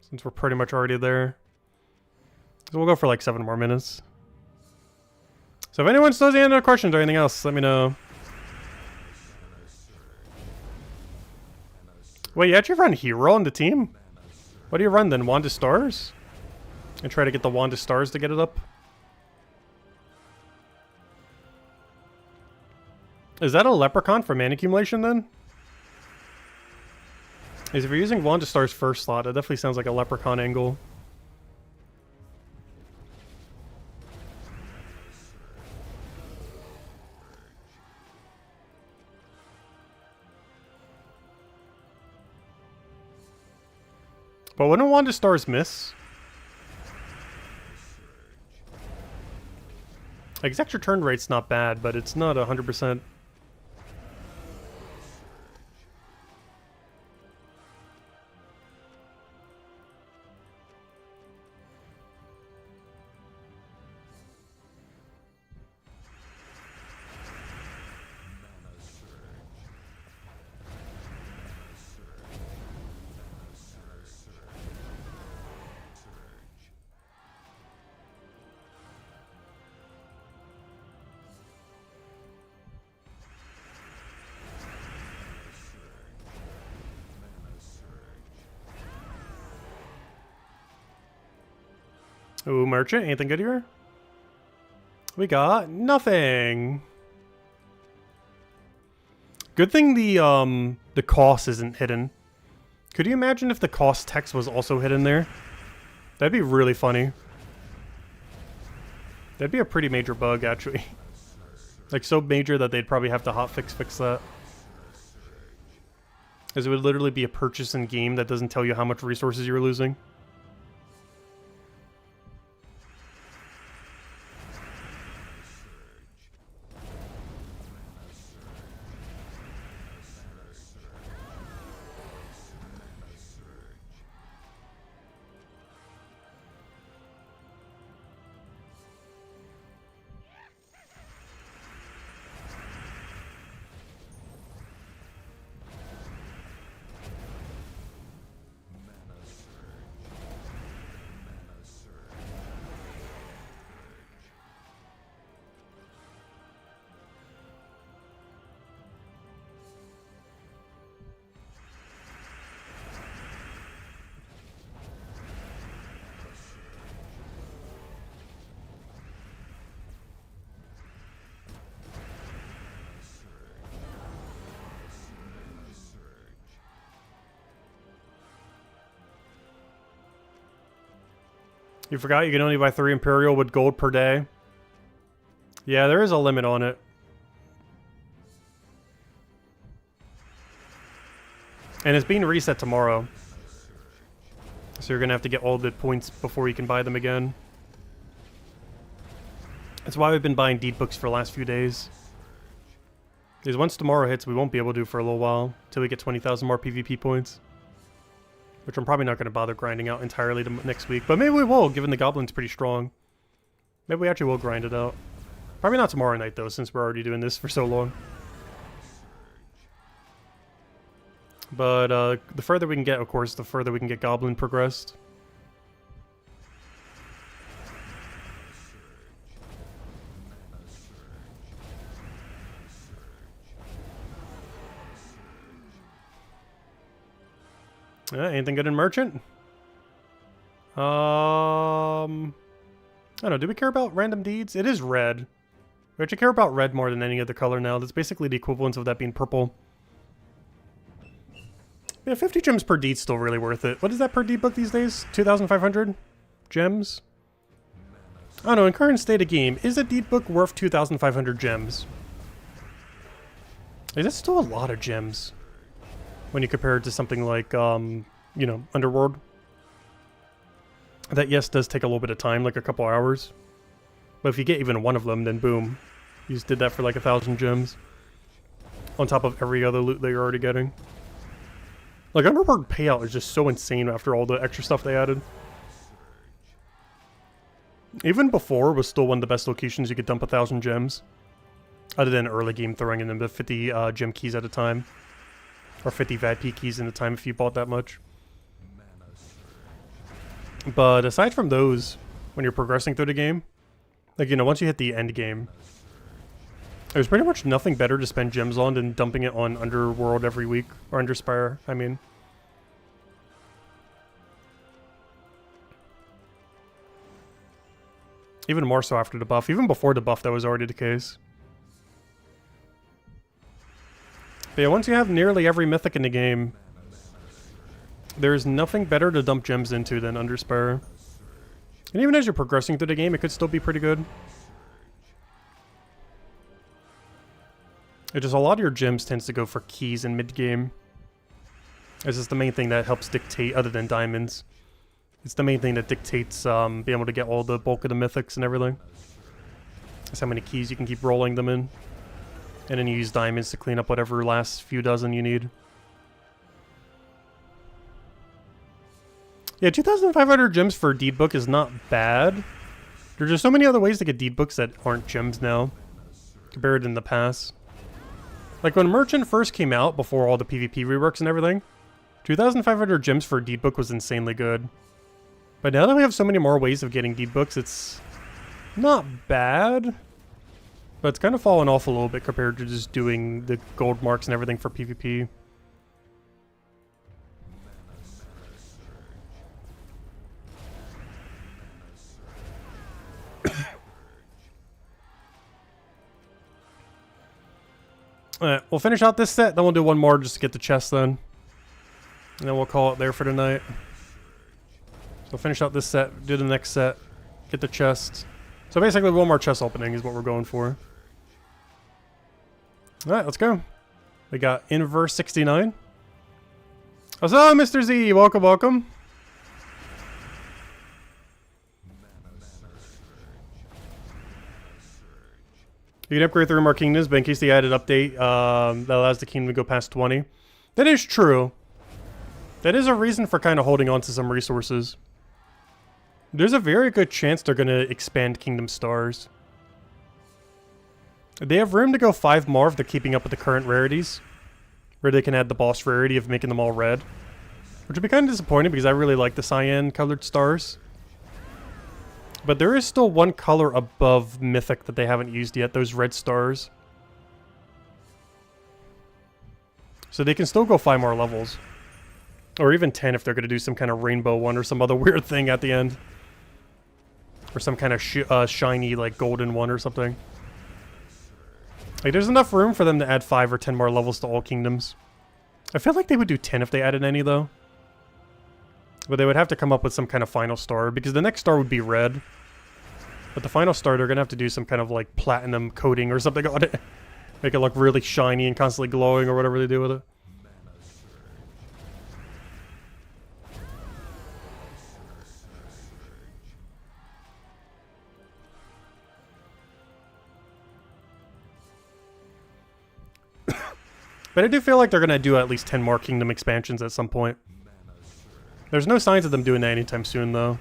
Since we're pretty much already there. So we'll go for like 7 more minutes. So if anyone still has any other questions or anything else, let me know. Wait, you actually run Hero on the team? What do you run then? Wand of Stars? And try to get the Wand of Stars to get it up? Is that a Leprechaun for mana accumulation then? If you're using Wand of Stars first slot, it definitely sounds like a Leprechaun angle. But wouldn't Wand of Stars miss? Like, its extra turn rate's not bad, but it's not 100%. Ooh, merchant, anything good here? We got nothing. Good thing the cost isn't hidden. Could you imagine if the cost text was also hidden there? That'd be really funny. That'd be a pretty major bug, actually. Like, so major that they'd probably have to hotfix fix that. As it would literally be a purchase in game that doesn't tell you how much resources you're losing. You forgot you can only buy 3 Imperial with gold per day? Yeah, there is a limit on it. And it's being reset tomorrow. So you're going to have to get all the points before you can buy them again. That's why we've been buying deed books for the last few days. Because once tomorrow hits, we won't be able to for a little while. Until we get 20,000 more PvP points. Which I'm probably not going to bother grinding out entirely next week. But maybe we will, given the Goblin's pretty strong. Maybe we actually will grind it out. Probably not tomorrow night, though, since we're already doing this for so long. But the further we can get, of course, the further we can get Goblin progressed. Anything good in Merchant? I don't know, do we care about random deeds? It is red. We actually care about red more than any other color now. That's basically the equivalent of that being purple. Yeah, 50 gems per deed's still really worth it. What is that per deed book these days? 2,500 gems? I don't know, in current state of game, is a deed book worth 2,500 gems? Like, that's still a lot of gems. When you compare it to something like, you know, Underworld. That, yes, does take a little bit of time, like a couple hours. But if you get even one of them, then boom. You just did that for like 1,000 gems. on top of every other loot that you're already getting. Like, Underworld payout is just so insane after all the extra stuff they added. Even before was still one of the best locations you could dump 1,000 gems. Other than early game throwing in them the 50 gem keys at a time. Or 50 VADP keys in a time if you bought that much. But aside from those, when you're progressing through the game, like, you know, once you hit the end game, there's pretty much nothing better to spend gems on than dumping it on Underworld every week. Or Underspire, I mean. Even more so after the buff. Even before the buff, that was already the case. But yeah, once you have nearly every mythic in the game, there's nothing better to dump gems into than Underspire. And even as you're progressing through the game, it could still be pretty good. It just, a lot of your gems tends to go for keys in mid-game. This is the main thing that helps dictate, other than diamonds. It's the main thing that dictates being able to get all the bulk of the mythics and everything. That's how many keys you can keep rolling them in. And then you use diamonds to clean up whatever last few dozen you need. Yeah, 2,500 gems for a deed book is not bad. There's just so many other ways to get deed books that aren't gems now, compared in the past. Like when Merchant first came out, before all the PvP reworks and everything, 2,500 gems for a deed book was insanely good. But now that we have so many more ways of getting deed books, it's not bad. But it's kind of fallen off a little bit compared to just doing the gold marks and everything for PvP. Alright, we'll finish out this set, then we'll do one more just to get the chest then. And then we'll call it there for tonight. So finish out this set, do the next set, get the chest. So basically one more chest opening is what we're going for. Alright, let's go. We got Inverse 69. What's up, Mr. Z? Welcome, welcome. You can upgrade 3 more kingdoms, but in case they added an update that allows the kingdom to go past 20. That is true. That is a reason for kind of holding on to some resources. There's a very good chance they're going to expand Kingdom Stars. They have room to go 5 more if they're keeping up with the current rarities. Where they can add the boss rarity of making them all red. Which would be kind of disappointing because I really like the cyan colored stars. But there is still one color above Mythic that they haven't used yet, those red stars. So they can still go 5 more levels. Or even 10 if they're going to do some kind of rainbow one or some other weird thing at the end. Or some kind of shiny, like, golden one or something. Like, there's enough room for them to add 5 or 10 more levels to all kingdoms. I feel like they would do 10 if they added any, though. But they would have to come up with some kind of final star, because the next star would be red. But the final star, they're going to have to do some kind of, like, platinum coating or something on it. Make it look really shiny and constantly glowing or whatever they do with it. But I do feel like they're going to do at least 10 more kingdom expansions at some point. There's no signs of them doing that anytime soon, though.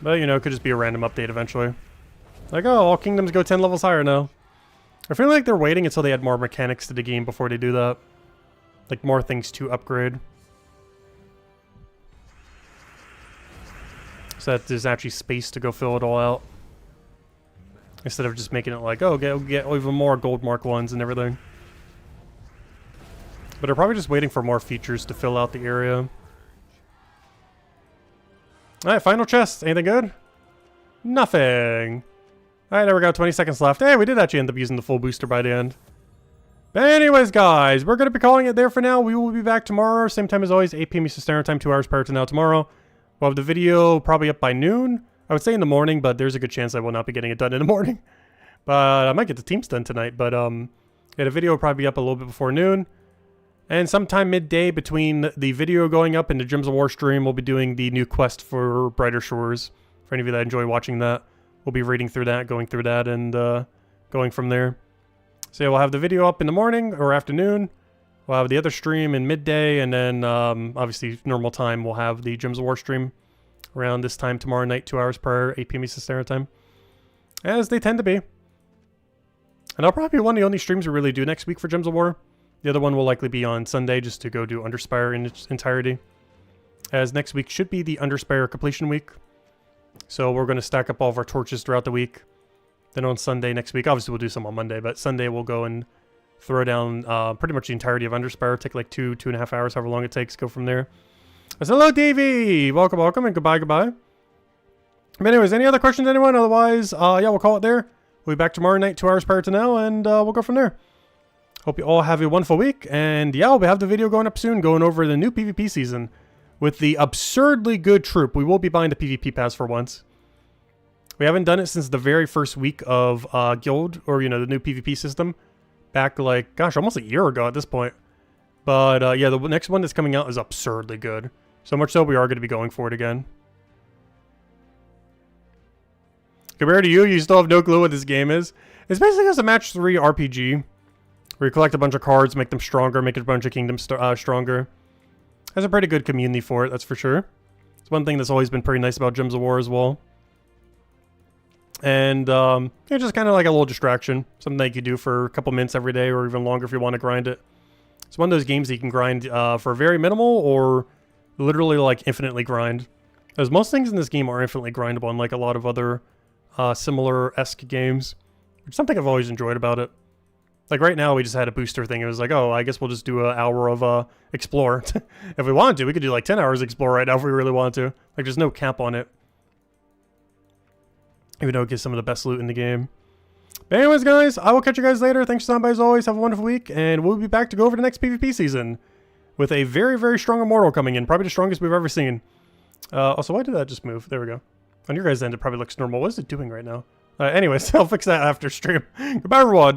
But, you know, it could just be a random update eventually. Like, oh, all kingdoms go 10 levels higher now. I feel like they're waiting until they add more mechanics to the game before they do that. Like, more things to upgrade. So that there's actually space to go fill it all out. Instead of just making it like, oh, get even more gold mark ones and everything. But they're probably just waiting for more features to fill out the area. Alright, final chest. Anything good? Nothing. Alright, there we go. 20 seconds left. Hey, we did actually end up using the full booster by the end. But anyways, guys, we're going to be calling it there for now. We will be back tomorrow. Same time as always, 8 p.m. Eastern Standard Time, 2 hours prior to now tomorrow. We'll have the video probably up by noon. I would say in the morning, but there's a good chance I will not be getting it done in the morning. But I might get the teams done tonight. But yeah, the video will probably be up a little bit before noon. And sometime midday between the video going up and the Gems of War stream, we'll be doing the new quest for Brighter Shores. For any of you that enjoy watching that, we'll be reading through that, going through that, and going from there. So yeah, we'll have the video up in the morning or afternoon. We'll have the other stream in midday, and then obviously normal time we'll have the Gyms of War stream around this time tomorrow night, 2 hours prior, 8 p.m. Eastern Standard Time, as they tend to be. And I'll probably be one of the only streams we really do next week for Gyms of War. The other one will likely be on Sunday, just to go do Underspire in its entirety, as next week should be the Underspire completion week. So we're going to stack up all of our torches throughout the week. Then on Sunday next week, obviously we'll do some on Monday, but Sunday we'll go and throw down pretty much the entirety of Underspire. Take like 2.5 hours, however long it takes, go from there. I said, hello, Davey! Welcome, welcome, and goodbye, goodbye. But anyways, any other questions, anyone? Otherwise, yeah, we'll call it there. We'll be back tomorrow night, 2 hours prior to now, and we'll go from there. Hope you all have a wonderful week, and yeah, we'll have the video going up soon, going over the new PvP season with the absurdly good troop. We will be buying the PvP pass for once. We haven't done it since the very first week of Guild, or, you know, the new PvP system. Back, like, gosh, almost a year ago at this point. But, yeah, the next one that's coming out is absurdly good. So much so, we are going to be going for it again. Compared to you, you still have no clue what this game is. It's basically just a match 3 RPG. Where you collect a bunch of cards, make them stronger, make a bunch of kingdoms stronger. Has a pretty good community for it, that's for sure. It's one thing that's always been pretty nice about Gyms of War as well. And, yeah, just kind of like a little distraction. Something that you could do for a couple minutes every day or even longer if you want to grind it. It's one of those games that you can grind for very minimal or literally like infinitely grind. As most things in this game are infinitely grindable, unlike a lot of other similar-esque games. Which is something I've always enjoyed about it. Like right now we just had a booster thing. It was like, oh, I guess we'll just do an hour of Explore. If we wanted to, we could do like 10 hours Explore right now if we really wanted to. Like there's no cap on it. Even though it gives some of the best loot in the game. But anyways, guys, I will catch you guys later. Thanks for stopping by as always. Have a wonderful week. And we'll be back to go over the next PvP season. With a very, very strong Immortal coming in. Probably the strongest we've ever seen. Also, why did that just move? There we go. On your guys' end, it probably looks normal. What is it doing right now? Anyways, I'll fix that after stream. Goodbye, everyone.